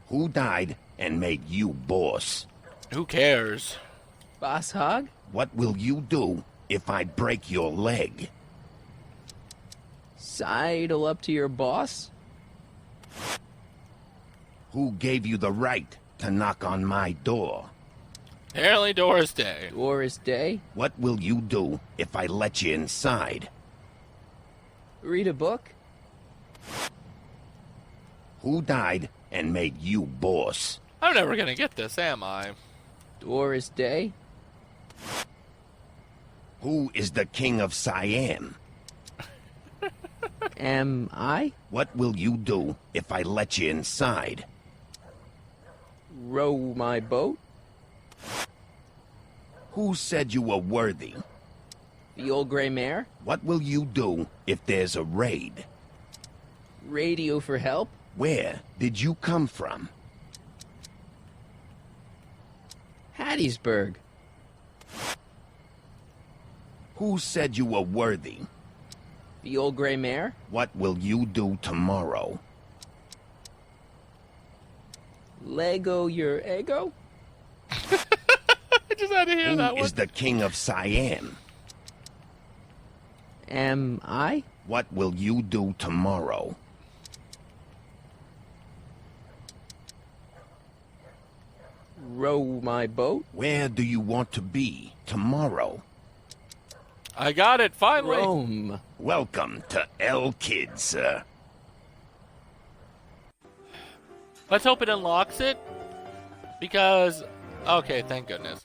Who died and made you boss? Who cares? Boss Hog? What will you do if I break your leg? Sidle up to your boss? Who gave you the right to knock on my door? Apparently Doris Day. Doris Day? What will you do if I let you inside? Read a book? Who died and made you boss? I'm never gonna get this, am I? Doris Day? Who is the king of Siam? Am I? What will you do if I let you inside? Row my boat? Who said you were worthy? The old gray mare? What will you do if there's a raid? Radio for help? Where did you come from? Hattiesburg. Who said you were worthy? The old gray mare? What will you do tomorrow? Lego your ego? I just had to hear that Who one. is the king of Siam? Am I? What will you do tomorrow? Row my boat? Where do you want to be tomorrow? I got it, finally. Rome. Welcome to L Kids, sir. Let's hope it unlocks it. Because, okay, thank goodness.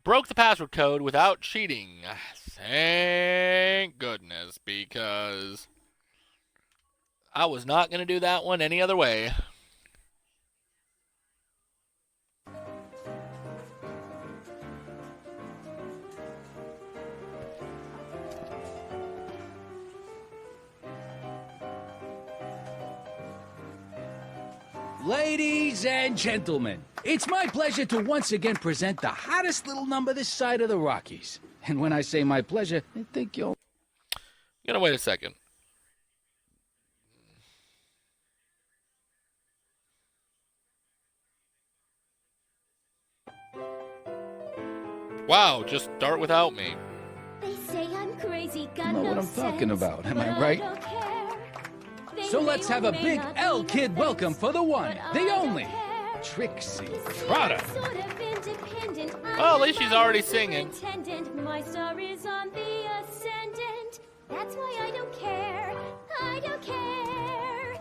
Broke the password code without cheating. Thank goodness, because I was not going to do that one any other way. Ladies and gentlemen, it's my pleasure to once again present the hottest little number this side of the Rockies. And when I say my pleasure, I think you'll... I'm going to wait a second. Wow, just start without me. They say I'm crazy, got I know no what I'm talking sense, about, am but I right? don't care. They So may let's or have a may big not be L Kid nothing, welcome for the one, but the I don't only, care. Trixie See, Trotter. I'm sort of independent. Well, at least she's already singing. My star is on the ascendant. That's why I don't care. I don't care.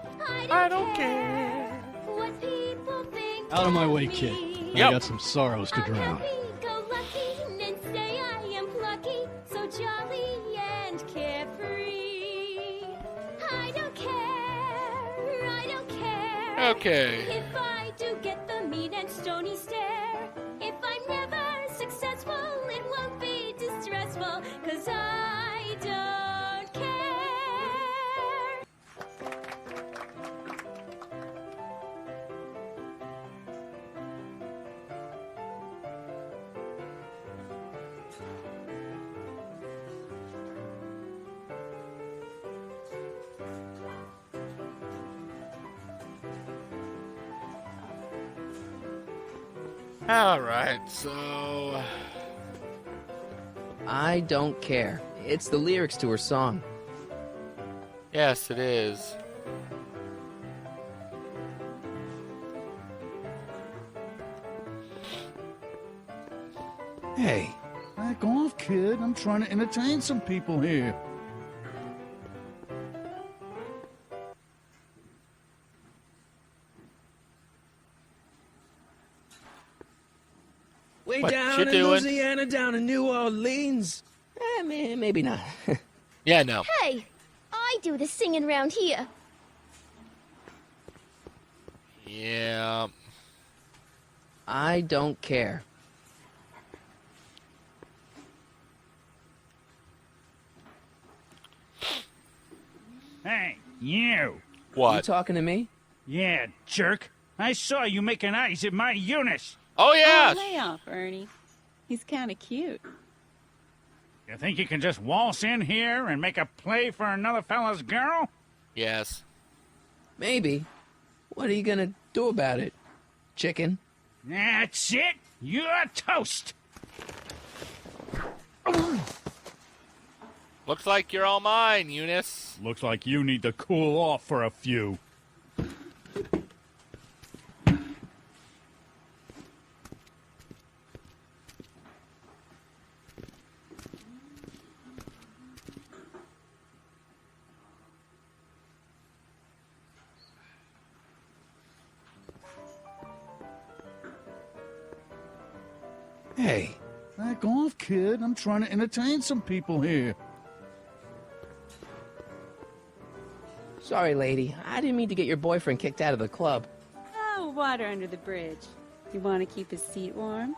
I don't care. What people think. Out of my way, of kid. me. I got some sorrows to I'm drown. happy-go-lucky and say I am plucky, so jolly and carefree. I don't care. I don't care. Okay. If I do get the mean and stony stare, if I'm never successful, it won't be distressful, 'cause I don't care. Alright, so... I don't care. It's the lyrics to her song. Yes, it is. Hey, back off, kid. I'm trying to entertain some people here. Way What down you in doing? Louisiana, down in New Orleans. Maybe not. Yeah, no. Hey, I do the singing round here. Yeah. I don't care. Hey, you. What? You talking to me? Yeah, jerk. I saw you making eyes at my Eunice. Oh, yeah! Oh, lay off, Ernie. He's kind of cute. You think you can just waltz in here and make a play for another fella's girl? Yes. Maybe. What are you gonna do about it, chicken? That's it. You're toast. Looks like you're all mine, Eunice. Looks like you need to cool off for a few. Hey, back off, kid. I'm trying to entertain some people here. Sorry, lady. I didn't mean to get your boyfriend kicked out of the club. Oh, water under the bridge. You want to keep his seat warm?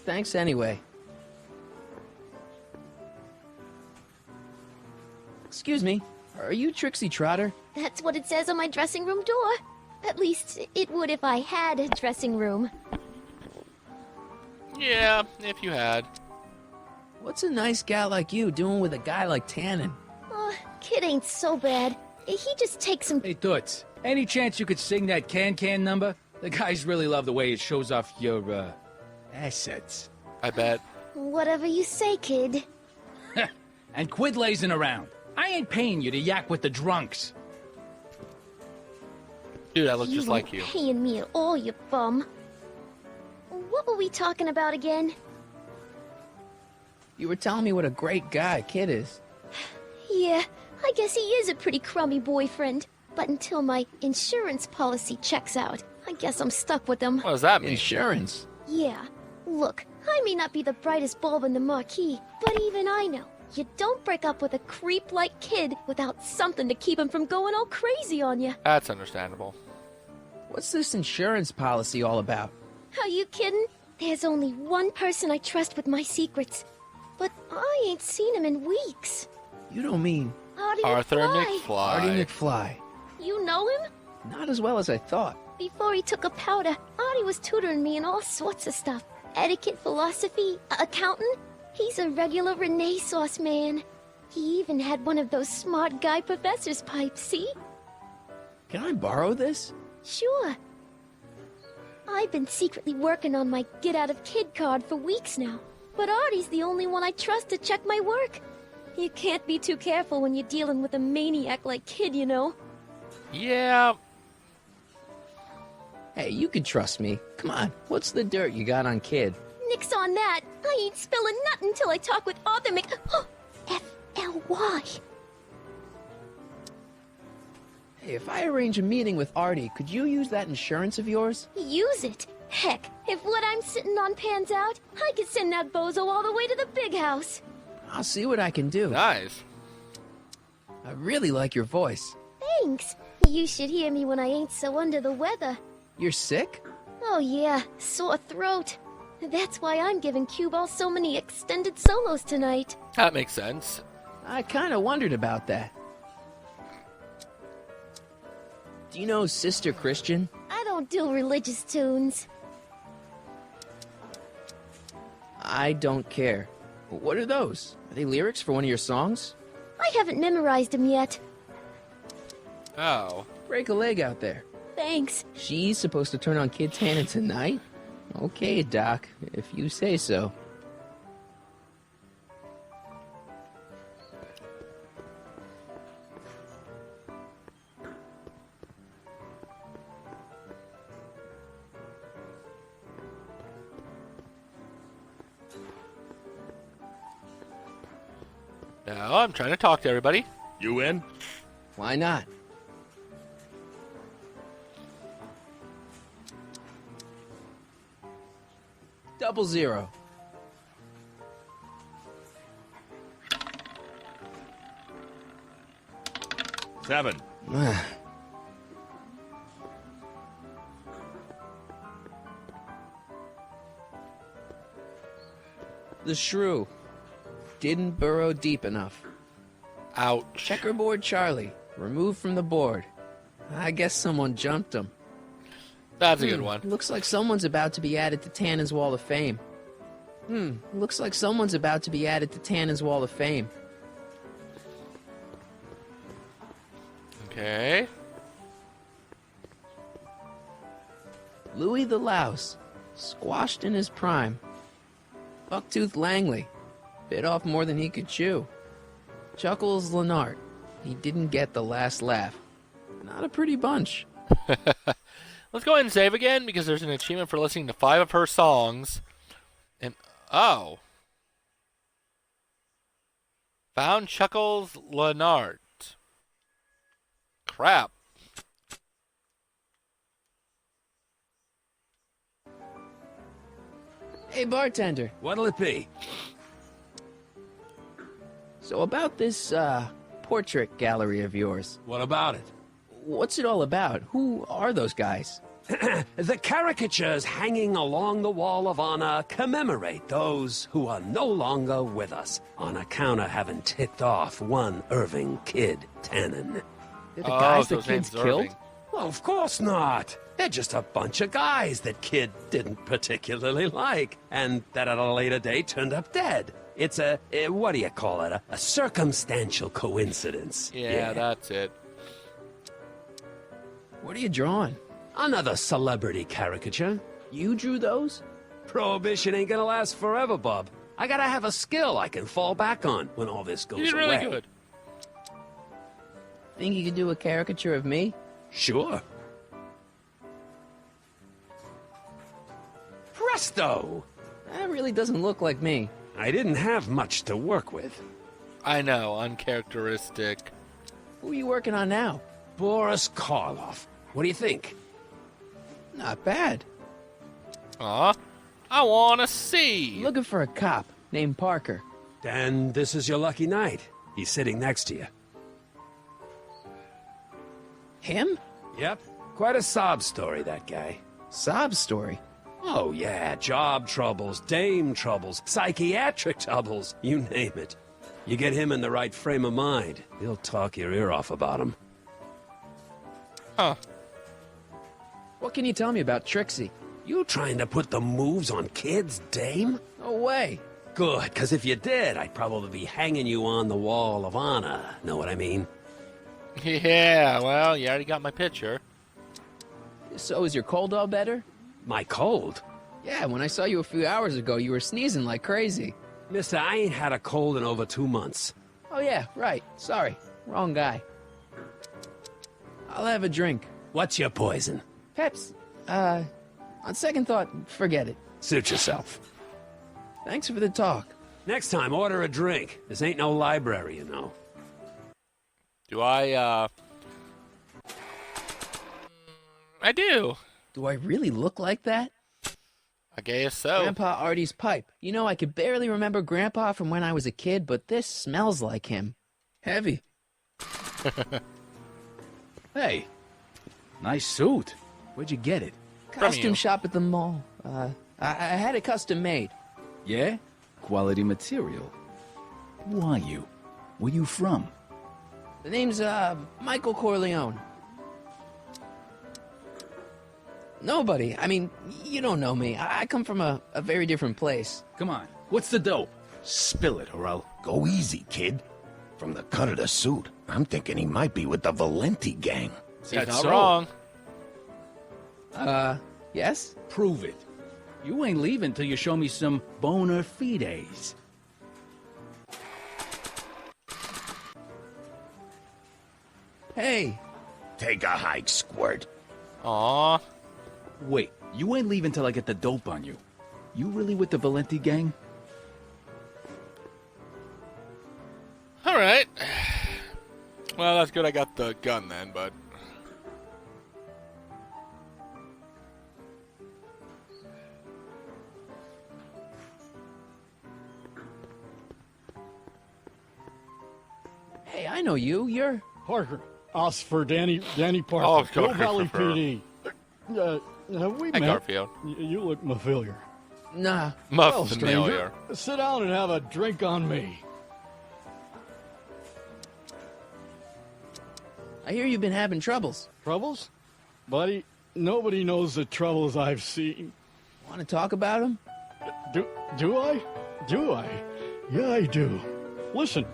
Thanks anyway. Excuse me. Are you Trixie Trotter? That's what it says on my dressing room door. At least it would if I had a dressing room. Yeah, if you had. What's a nice gal like you doing with a guy like Tannen? Oh, kid ain't so bad. He just takes some... Hey, Toots, any chance you could sing that can number? The guys really love the way it shows off your, assets. I bet. Whatever you say, kid. And quit lazing around. I ain't paying you to yak with the drunks. Dude, I look just like you. You ain't paying me at all, you bum. What were we talking about again? You were telling me what a great guy Kid is. Yeah, I guess he is a pretty crummy boyfriend. But until my insurance policy checks out, I guess I'm stuck with him. What does that mean? Insurance? Yeah. Look, I may not be the brightest bulb in the marquee, but even I know you don't break up with a creep like Kid without something to keep him from going all crazy on you. That's understandable. What's this insurance policy all about? Are you kidding? There's only one person I trust with my secrets. But I ain't seen him in weeks. You don't mean... Arthur McFly. McFly. Artie McFly. You know him? Not as well as I thought. Before he took a powder, Artie was tutoring me in all sorts of stuff. Etiquette, philosophy, accounting. He's a regular Renaissance man. He even had one of those smart guy professor's pipes, see? Can I borrow this? Sure. I've been secretly working on my get-out-of-kid card for weeks now. But Artie's the only one I trust to check my work. You can't be too careful when you're dealing with a maniac like Kid, you know. Yeah. Hey, you can trust me. Come on, what's the dirt you got on Kid? Nix on that. I ain't spilling nothing until I talk with Arthur F-L-Y. Hey, if I arrange a meeting with Artie, could you use that insurance of yours? Use it. Heck, if what I'm sitting on pans out, I could send that bozo all the way to the big house. I'll see what I can do. Nice. I really like your voice. Thanks. You should hear me when I ain't so under the weather. You're sick? Oh yeah, sore throat. That's why I'm giving Cue Ball so many extended solos tonight. That makes sense. I kind of wondered about that. Do you know Sister Christian? I don't do religious tunes. I don't care. What are those? Are they lyrics for one of your songs? I haven't memorized them yet. Oh. Break a leg out there. Thanks. She's supposed to turn on Kid Tannen tonight? Okay, Doc, if you say so. Now I'm trying to talk to everybody. You in? Why not? Double zero. Seven. The shrew didn't burrow deep enough. Ouch. Checkerboard Charlie, removed from the board. I guess someone jumped him. That's a good one. Looks like someone's about to be added to Tannen's Wall of Fame. Looks like someone's about to be added to Tannen's Wall of Fame. Okay. Louis the Louse, squashed in his prime. Bucktooth Langley, bit off more than he could chew. Chuckles Lenart, he didn't get the last laugh. Not a pretty bunch. Let's go ahead and save again because there's an achievement for listening to 5 of her songs. And, oh. Found Chuckles Lenart. Crap. Hey, bartender. What'll it be? So about this, portrait gallery of yours. What about it? What's it all about? Who are those guys? The caricatures hanging along the Wall of Honor commemorate those who are no longer with us on account of having ticked off one Irving Kid Tannen. They're the guys that kids killed? Well, of course not. They're just a bunch of guys that Kid didn't particularly like, and that at a later date turned up dead. It's what do you call it? A circumstantial coincidence. Yeah, that's it. What are you drawing? Another celebrity caricature. You drew those? Prohibition ain't gonna last forever, Bob. I gotta have a skill I can fall back on when all this goes You did away. really good. Think you could do a caricature of me? Sure. Presto! That really doesn't look like me. I didn't have much to work with. I know, uncharacteristic. Who are you working on now? Boris Karloff. What do you think? Not bad. Aw, I wanna see. Looking for a cop named Parker. Dan, this is your lucky night. He's sitting next to you. Him? Yep. Quite a sob story, that guy. Sob story? Oh, yeah. Job troubles, dame troubles, psychiatric troubles, you name it. You get him in the right frame of mind, he'll talk your ear off about him. Huh. What can you tell me about Trixie? You trying to put the moves on kids, dame? No way. Good, because if you did, I'd probably be hanging you on the Wall of Honor. Know what I mean? Yeah, well, you already got my picture. So is your cold all better? My cold? Yeah, when I saw you a few hours ago, you were sneezing like crazy. Mister, I ain't had a cold in over 2 months. Oh yeah, right. Sorry. Wrong guy. I'll have a drink. What's your poison? Peps. On second thought, forget it. Suit yourself. Thanks for the talk. Next time, order a drink. This ain't no library, you know. Do I do. Do I really look like that? I guess so. Grandpa Artie's pipe. You know, I could barely remember Grandpa from when I was a kid, but this smells like him. Heavy. Hey, nice suit. Where'd you get it? Custom shop at the mall. I had it custom made. Yeah? Quality material. Who are you? Where you from? The name's, Michael Corleone. Nobody. I mean, you don't know me. I come from a very different place. Come on, what's the dope? Spill it, or I'll... Go easy, kid. From the cut of the suit, I'm thinking he might be with the Valenti gang. He's not wrong. Yes? Prove it. You ain't leaving till you show me some bona fides. Hey. Take a hike, Squirt. Aw. Wait, you ain't leaving till I get the dope on you. You really with the Valenti gang? Alright. Well, that's good I got the gun then, but... Hey, I know you. You're... Parker. Us for Danny Parker. Oh, Go Valley PD. Have we Hey, met? Garfield. You look familiar. Nah. Well, Familiar. stranger, sit down and have a drink on me. I hear you've been having troubles. Troubles? Buddy, nobody knows the troubles I've seen. Want to talk about them? Do I? Do I? Yeah, I do. Listen,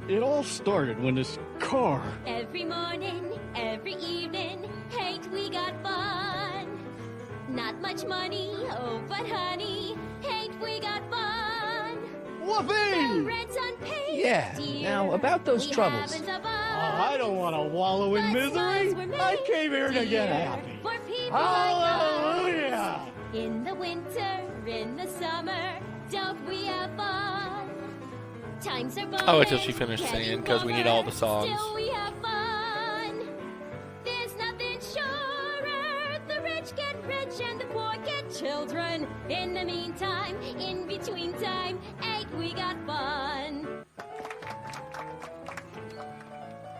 it all started when this car... Every morning, every evening, ain't we got fun? Not much money, oh, but honey, ain't we got fun? Whoopee! Rent's unpaid. Yeah. Now, about those troubles. I don't want to wallow in misery. I came here to get happy. Hallelujah! In the winter, in the summer, don't we have fun? Times are I'll wait till she finished singing, because we need all the songs. Still we have fun. There's nothing surer. The rich get rich and the poor get children. In the meantime, in between time, ain't we got fun?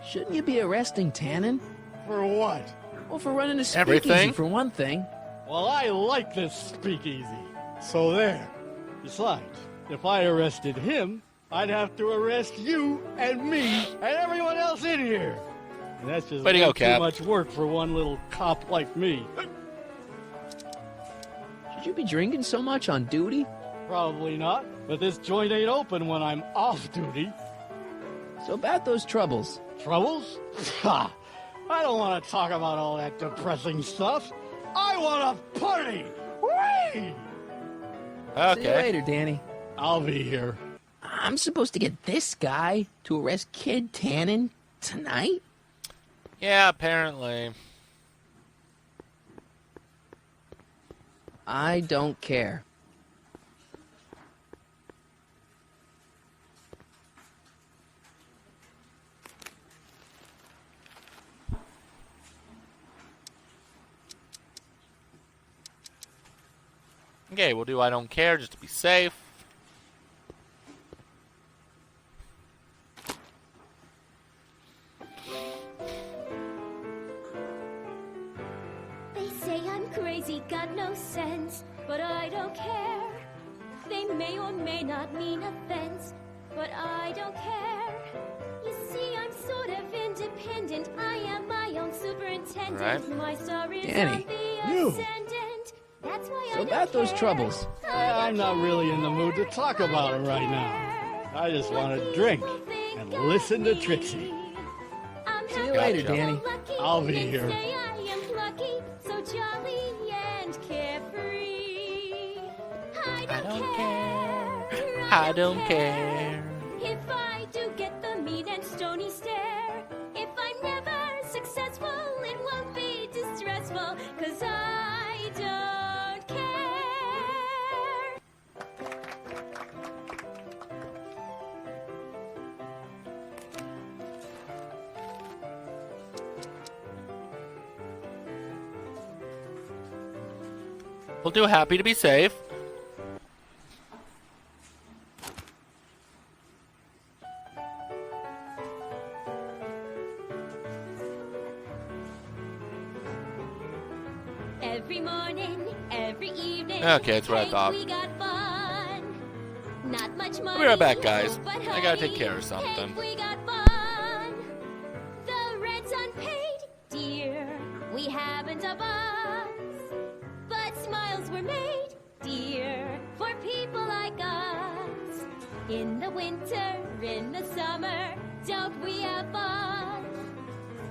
Shouldn't you be arresting Tannen? For what? Well, for running a speakeasy, Everything? for one thing. Well, I like this speakeasy. So there. Besides, if I arrested him, I'd have to arrest you and me and everyone else in here. And that's just Way to go, too Cap. much work for one little cop like me. Should you be drinking so much on duty? Probably not, but this joint ain't open when I'm off duty. So about those troubles. Troubles? Ha! I don't want to talk about all that depressing stuff. I want to party! Whee! See you later, Danny. I'll be here. I'm supposed to get this guy to arrest Kid Tannen tonight? Yeah, apparently. I don't care. Okay, we'll do I don't care just to be safe. They say I'm crazy, got no sense, but I don't care. They may or may not mean offense, but I don't care. You see, I'm sort of independent. I am my own superintendent. Right. My star is Danny, on the you. ascendant. That's why I So don't about those care. troubles. I'm not really in the mood to talk about it right now. I just want to drink and listen to Trixie. See you later, Danny. I'll be here. Say I am plucky, so jolly and carefree. I don't care. If I do get the mean and stony stare, if I'm never successful, it won't be distressful, 'cause I don't care. We'll do happy to be safe. Every morning, every evening. Okay, that's what I thought. We got fun. Not much money. I'll be right back, guys. but I gotta take honey, care of something. We got fun. The rent's unpaid, dear. We haven't a buzz. But smiles were made, dear, for people like us. In the winter, in the summer, don't we have fun?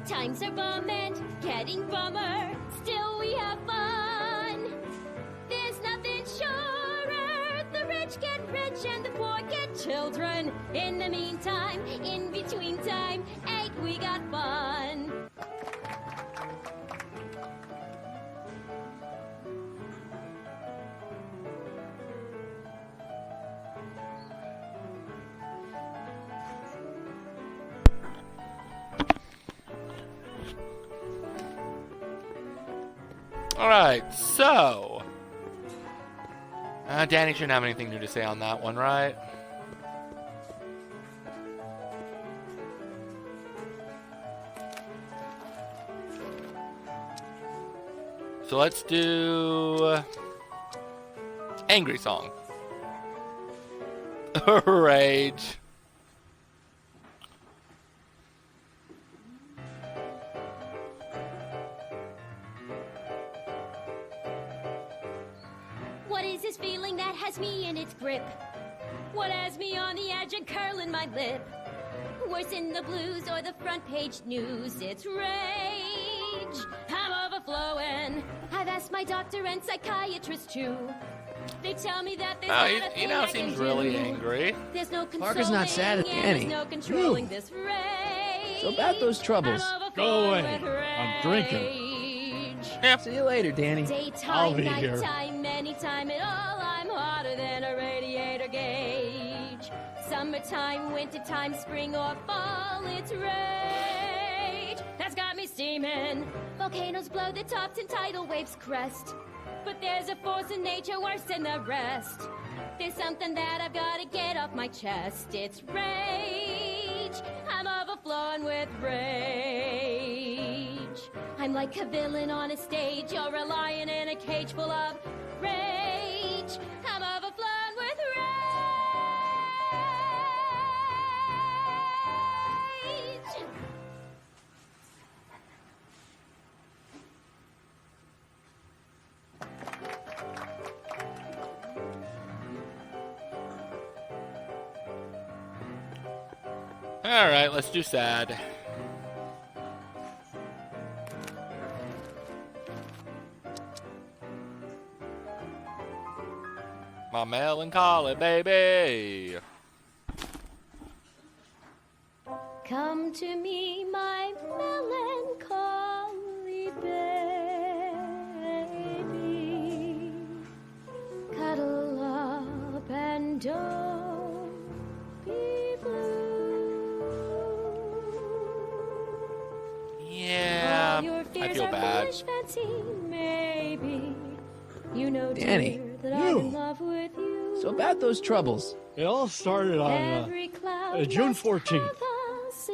Times are bum and getting bummer. Still we have fun. There's nothing surer. The rich get rich and the poor get children. In the meantime, in between time, ain't we got fun? Alright, so... Danny shouldn't have anything new to say on that one, right? So let's do... Angry Song. Rage. What is this feeling that has me in its grip? What has me on the edge and curling my lip? Worse in the blues or the front page news, it's rage. I'm overflowing. I've asked my doctor and psychiatrist too. They tell me that there's not a He thing now I seems can really do. angry. There's no Parker's not sad at consoling, Danny. and there's no controlling this rage. So about those troubles. Go away. I'm drinking. See you later, Danny. I'll Daytime, be here. nighttime, anytime at all, I'm hotter than a radiator gauge. Summertime, wintertime, spring or fall, it's rage. That's got me steaming. Volcanoes blow the tops and tidal waves crest. But there's a force in nature worse than the rest. There's something that I've got to get off my chest. It's rage. I'm overflowing with rage. I'm like a villain on a stage. You're a lion in a cage full of rage. I'm overflowing with rage. Alright, let's do sad. My melancholy baby. Come to me, my melancholy baby. Cuddle up and don't be blue. Yeah, All your I fears feel are bad. foolish fancy, maybe. You know, Danny, dear, that I'm in love with you. So about those troubles. It all started on Every cloud June must 14th. have a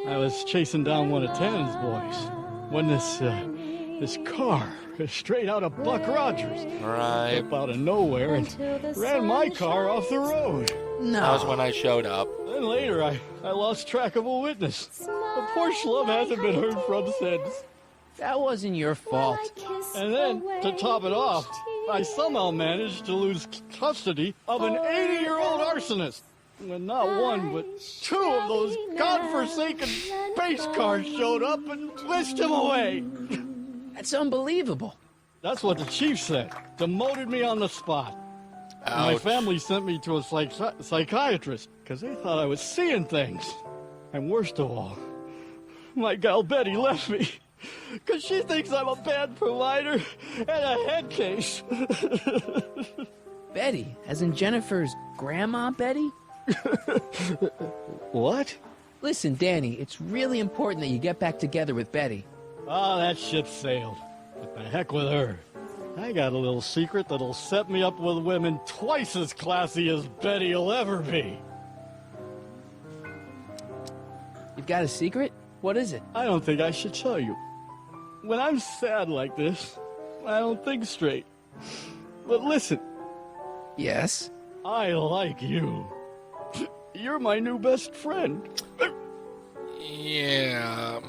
I was chasing down one of Tannen's boys when this car, straight out of Buck Rogers, Right. up out of nowhere and ran my car off the road. That was when I showed up. Then later, I lost track of a witness. The poor schlub hasn't been heard from since. That wasn't your fault. And then, to top it off, I somehow managed to lose custody of an 80-year-old arsonist. When not one, but two of those godforsaken space cars showed up and whisked him away. That's unbelievable. That's what the chief said. Demoted me on the spot. My Ouch. family sent me to a psychiatrist because they thought I was seeing things. And worst of all, my gal Betty left me because she thinks I'm a bad provider and a head case. Betty, as in Jennifer's grandma Betty? What? Listen, Danny, it's really important that you get back together with Betty. Oh, that ship sailed. What the heck with her? I got a little secret that'll set me up with women twice as classy as Betty'll ever be. You've got a secret? What is it? I don't think I should tell you. When I'm sad like this, I don't think straight. But listen. Yes? I like you. You're my new best friend. Yeah.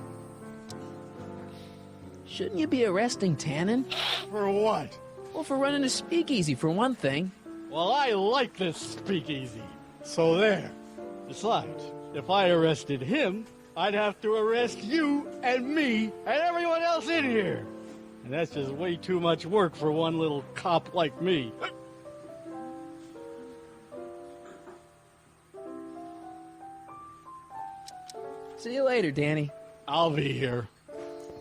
Shouldn't you be arresting Tannen? For what? Well, for running a speakeasy, for one thing. Well, I like this speakeasy. So there. Besides, if I arrested him, I'd have to arrest you and me and everyone else in here. And that's just way too much work for one little cop like me. See you later, Danny. I'll be here.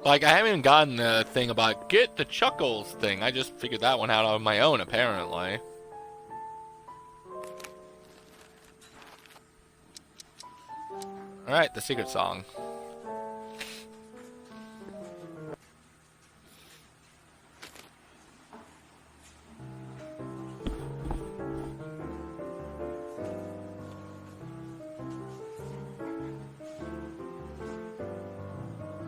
Like, I haven't even gotten the thing about get the Chuckles thing. I just figured that one out on my own, apparently. Alright, the secret song.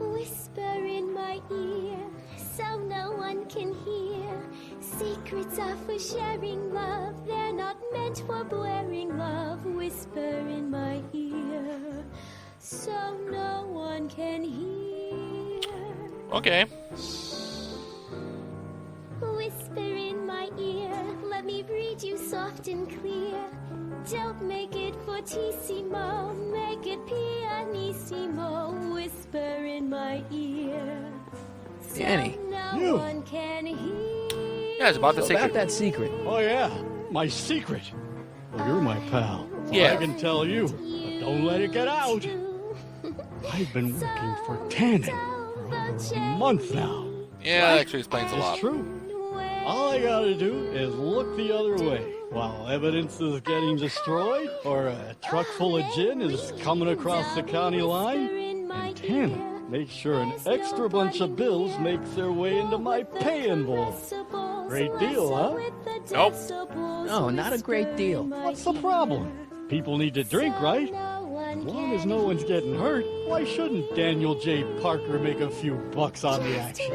Whisper in my ear, so no one can hear. Secrets are for sharing love, they're not meant for blaring love. Whisper in my ear, so no one can hear. Okay. Whisper in my ear, let me read you soft and clear. Don't make it fortissimo, make it pianissimo. Whisper in my ear, so Danny. no one can hear. Yeah, it's about the So secret. about that secret. Oh, yeah. My secret. Well, you're my pal. So Yeah. I can tell you. But don't let it get out. I've been working for Tannen for over a month now. Yeah, that actually explains a lot. It's true. All I gotta do is look the other way while evidence is getting destroyed or a truck full of gin is coming across the county line. And Tannen makes sure an extra bunch of bills makes their way into my paying bowl. Great deal, huh? Nope. No, not a great deal. What's the problem? People need to drink, right? As long as no one's getting hurt, why shouldn't Daniel J. Parker make a few bucks on the action?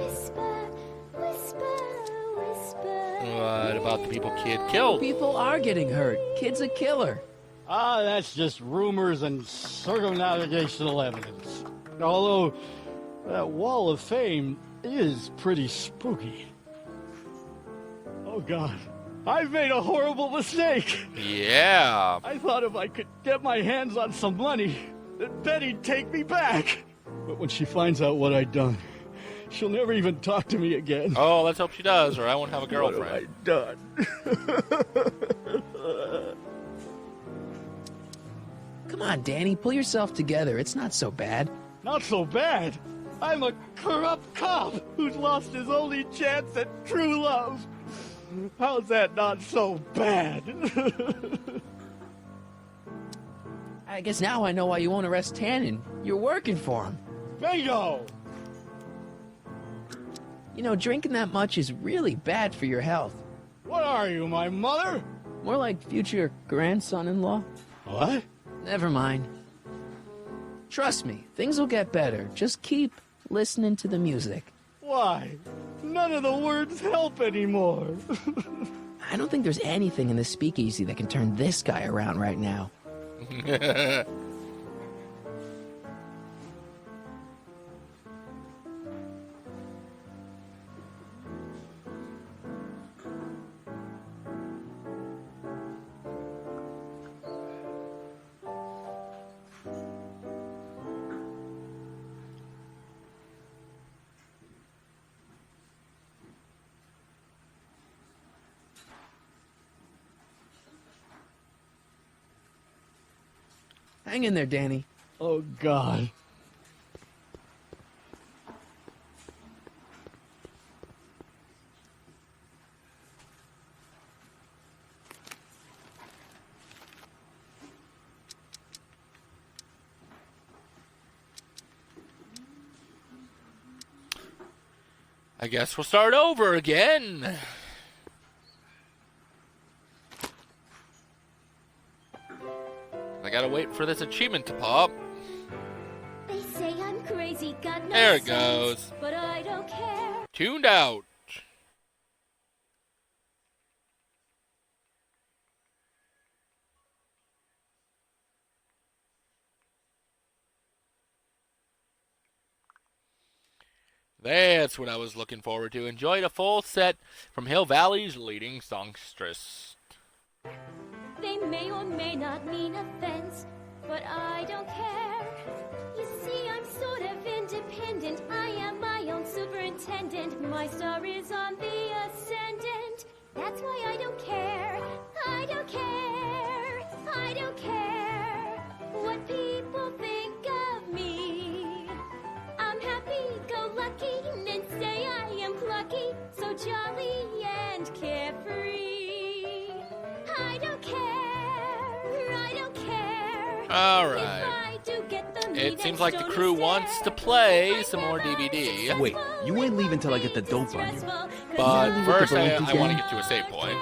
What about the people Kid killed? People are getting hurt. Kid's a killer. Ah, that's just rumors and circumnavigational evidence. Although, that wall of fame is pretty spooky. Oh, God. I've made a horrible mistake. Yeah. I thought if I could get my hands on some money, that Betty'd take me back. But when she finds out what I'd done, she'll never even talk to me again. Oh, let's hope she does, or I won't have a girlfriend. What have I done? Come on, Danny, pull yourself together. It's not so bad. Not so bad. I'm a corrupt cop who's lost his only chance at true love. How's that not so bad? I guess now I know why you won't arrest Tannen. You're working for him. Bingo! You know, drinking that much is really bad for your health. What are you, my mother? More like future grandson-in-law. What? Never mind. Trust me, things will get better. Just keep listening to the music. Why? None of the words help anymore. I don't think there's anything in the speakeasy that can turn this guy around right now. Hang in there, Danny. Oh, God. I guess we'll start over again. I gotta wait for this achievement to pop. They say I'm crazy, got no There it sense, goes. but I don't care. Tuned out. That's what I was looking forward to. Enjoyed a full set from Hill Valley's leading songstress. They may or may not mean offense, but I don't care. You see, I'm sort of independent. I am my own superintendent. My star is on the ascendant. That's why I don't care. I don't care. I don't care what people think of me. I'm happy-go-lucky and say I am plucky, so jolly and carefree. I don't care. I don't care. All right. It seems like the crew wants to play some more DVD. Wait, you ain't leaving till I get the dope on you. But first, I want to get to a save point.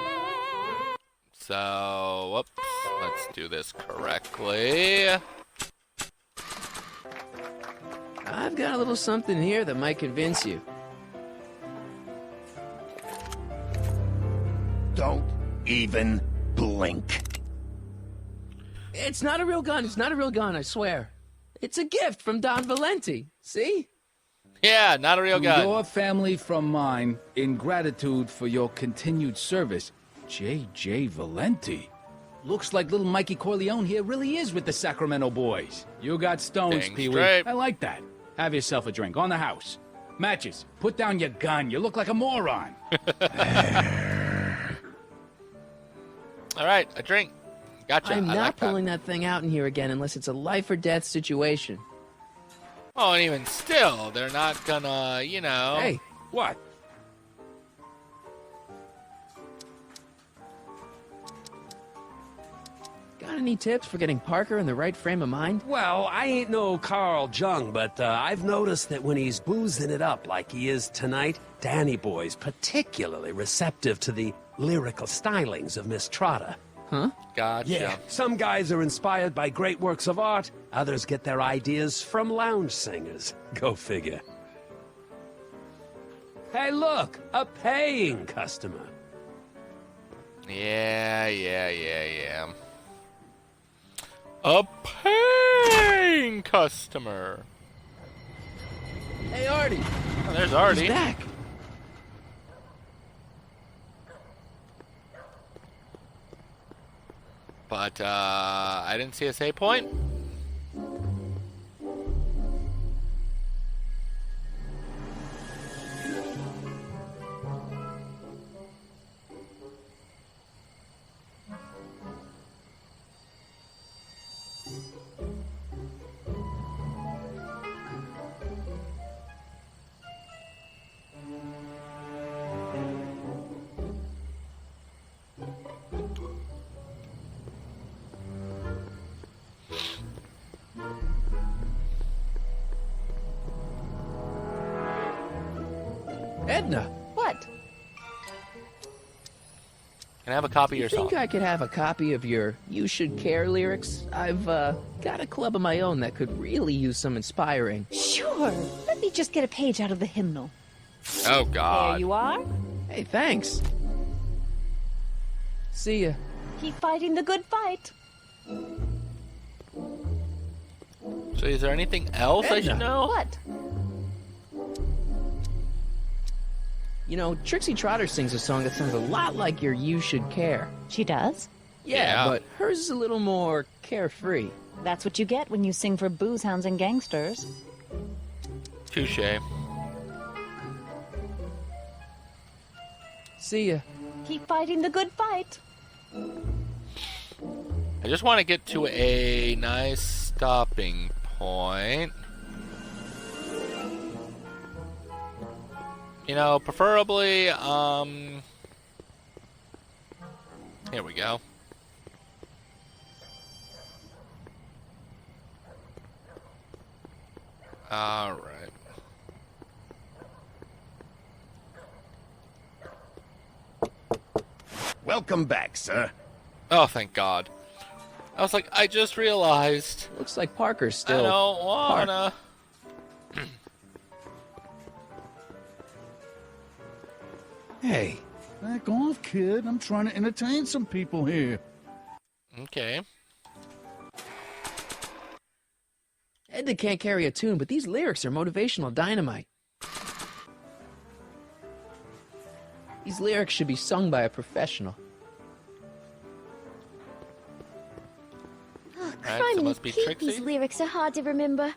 So, whoops. Let's do this correctly. I've got a little something here that might convince you. Don't even blink. It's not a real gun. It's not a real gun, I swear. It's a gift from Don Valenti. See? Yeah, not a real To gun. your family from mine, in gratitude for your continued service, J.J. Valenti. Looks like little Mikey Corleone here really is with the Sacramento boys. You got stones, Dang Pee-wee. straight. I like that. Have yourself a drink on the house. Matches, put down your gun. You look like a moron. All right, a drink. Gotcha. I'm I not like that. pulling that thing out in here again unless it's a life or death situation. Oh, and even still, they're not gonna, you know. Hey. What? Got any tips for getting Parker in the right frame of mind? Well, I ain't no Carl Jung, but I've noticed that when he's boozing it up like he is tonight, Danny Boy's particularly receptive to the lyrical stylings of Miss Trotta. Huh? Gotcha. Yeah, some guys are inspired by great works of art, others get their ideas from lounge singers. Go figure. Hey, look, a paying customer. Yeah. A paying customer. Hey, Artie. Oh, there's Artie. He's back. But, I didn't see a save point. Edna. What? Can I have a copy of You your song? think I could have a copy of your You Should Care lyrics? I've got a club of my own that could really use some inspiring. Sure. Let me just get a page out of the hymnal. Oh, God. There you are. Hey, thanks. See ya. Keep fighting the good fight. So is there anything else I should know? What? You know, Trixie Trotter sings a song that sounds a lot like your You Should Care. She does? Yeah, but hers is a little more carefree. That's what you get when you sing for booze hounds and gangsters. Touche. See ya. Keep fighting the good fight. I just want to get to a nice stopping point. You know, preferably, here we go. All right. Welcome back, sir. Oh, thank God. I was like, I just realized. Looks like Parker's still. I don't wanna. Hey, back off, kid. I'm trying to entertain some people here. Okay. Edna can't carry a tune, but these lyrics are motivational dynamite. These lyrics should be sung by a professional. Oh, Alright, so criminy must be Pete, Trixie? these lyrics are hard to remember.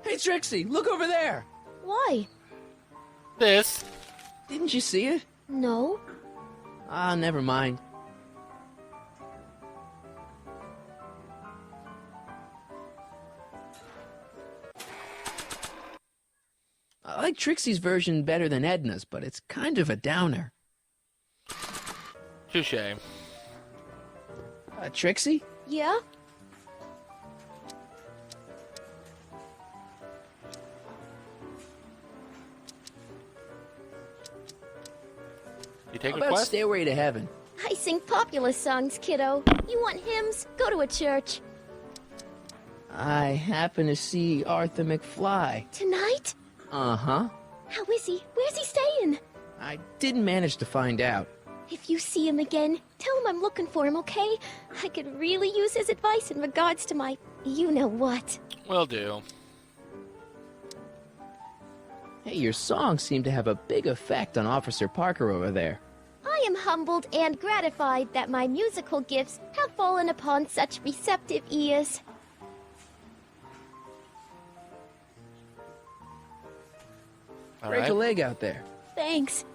Hey, Trixie, look over there! Why? This. Didn't you see it? No. Ah, never mind. I like Trixie's version better than Edna's, but it's kind of a downer. Touche. Trixie? Yeah? You take How a about quest? Stairway to Heaven? I sing popular songs, kiddo. You want hymns? Go to a church. I happen to see Arthur McFly. Tonight? Uh-huh. How is he? Where's he staying? I didn't manage to find out. If you see him again, tell him I'm looking for him, okay? I could really use his advice in regards to my you-know-what. Will do. Hey, your songs seem to have a big effect on Officer Parker over there. I am humbled and gratified that my musical gifts have fallen upon such receptive ears. Break a leg out there. Thanks.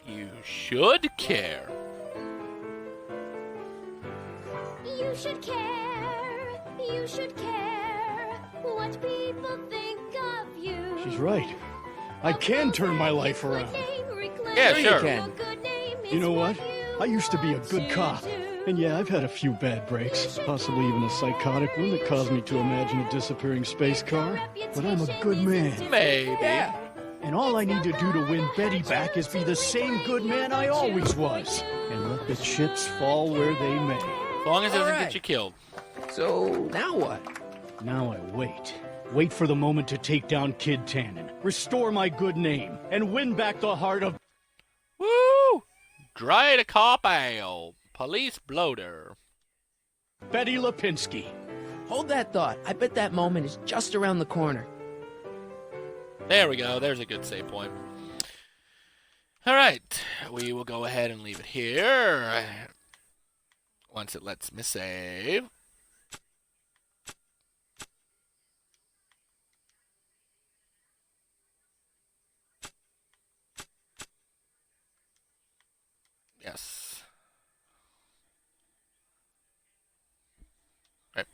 You should care. You should care. You should care what people think of you. She's right. I can turn my life around. Yeah, Sure you sure. can. You know what? I used to be a good cop. And yeah, I've had a few bad breaks, possibly even a psychotic one that caused me to imagine a disappearing space car. But I'm a good man. Maybe. Yeah. And all I need to do to win Betty back is be the same good man I always was. And let the chips fall where they may. As long as it doesn't get you killed. So, now what? Now I wait. Wait for the moment to take down Kid Tannen, restore my good name, and win back the heart of... Woo! Dry to cop ale. Police bloater. Betty Lipinski. Hold that thought. I bet that moment is just around the corner. There we go. There's a good save point. All right. We will go ahead and leave it here. Once it lets me save. Yes. Right.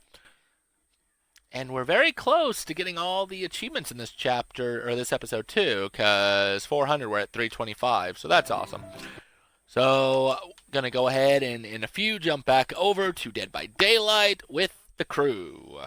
And we're very close to getting all the achievements in this chapter, or this episode too, because 400 we're at 325, so that's awesome. So, gonna go ahead and in a few jump back over to Dead by Daylight with the crew.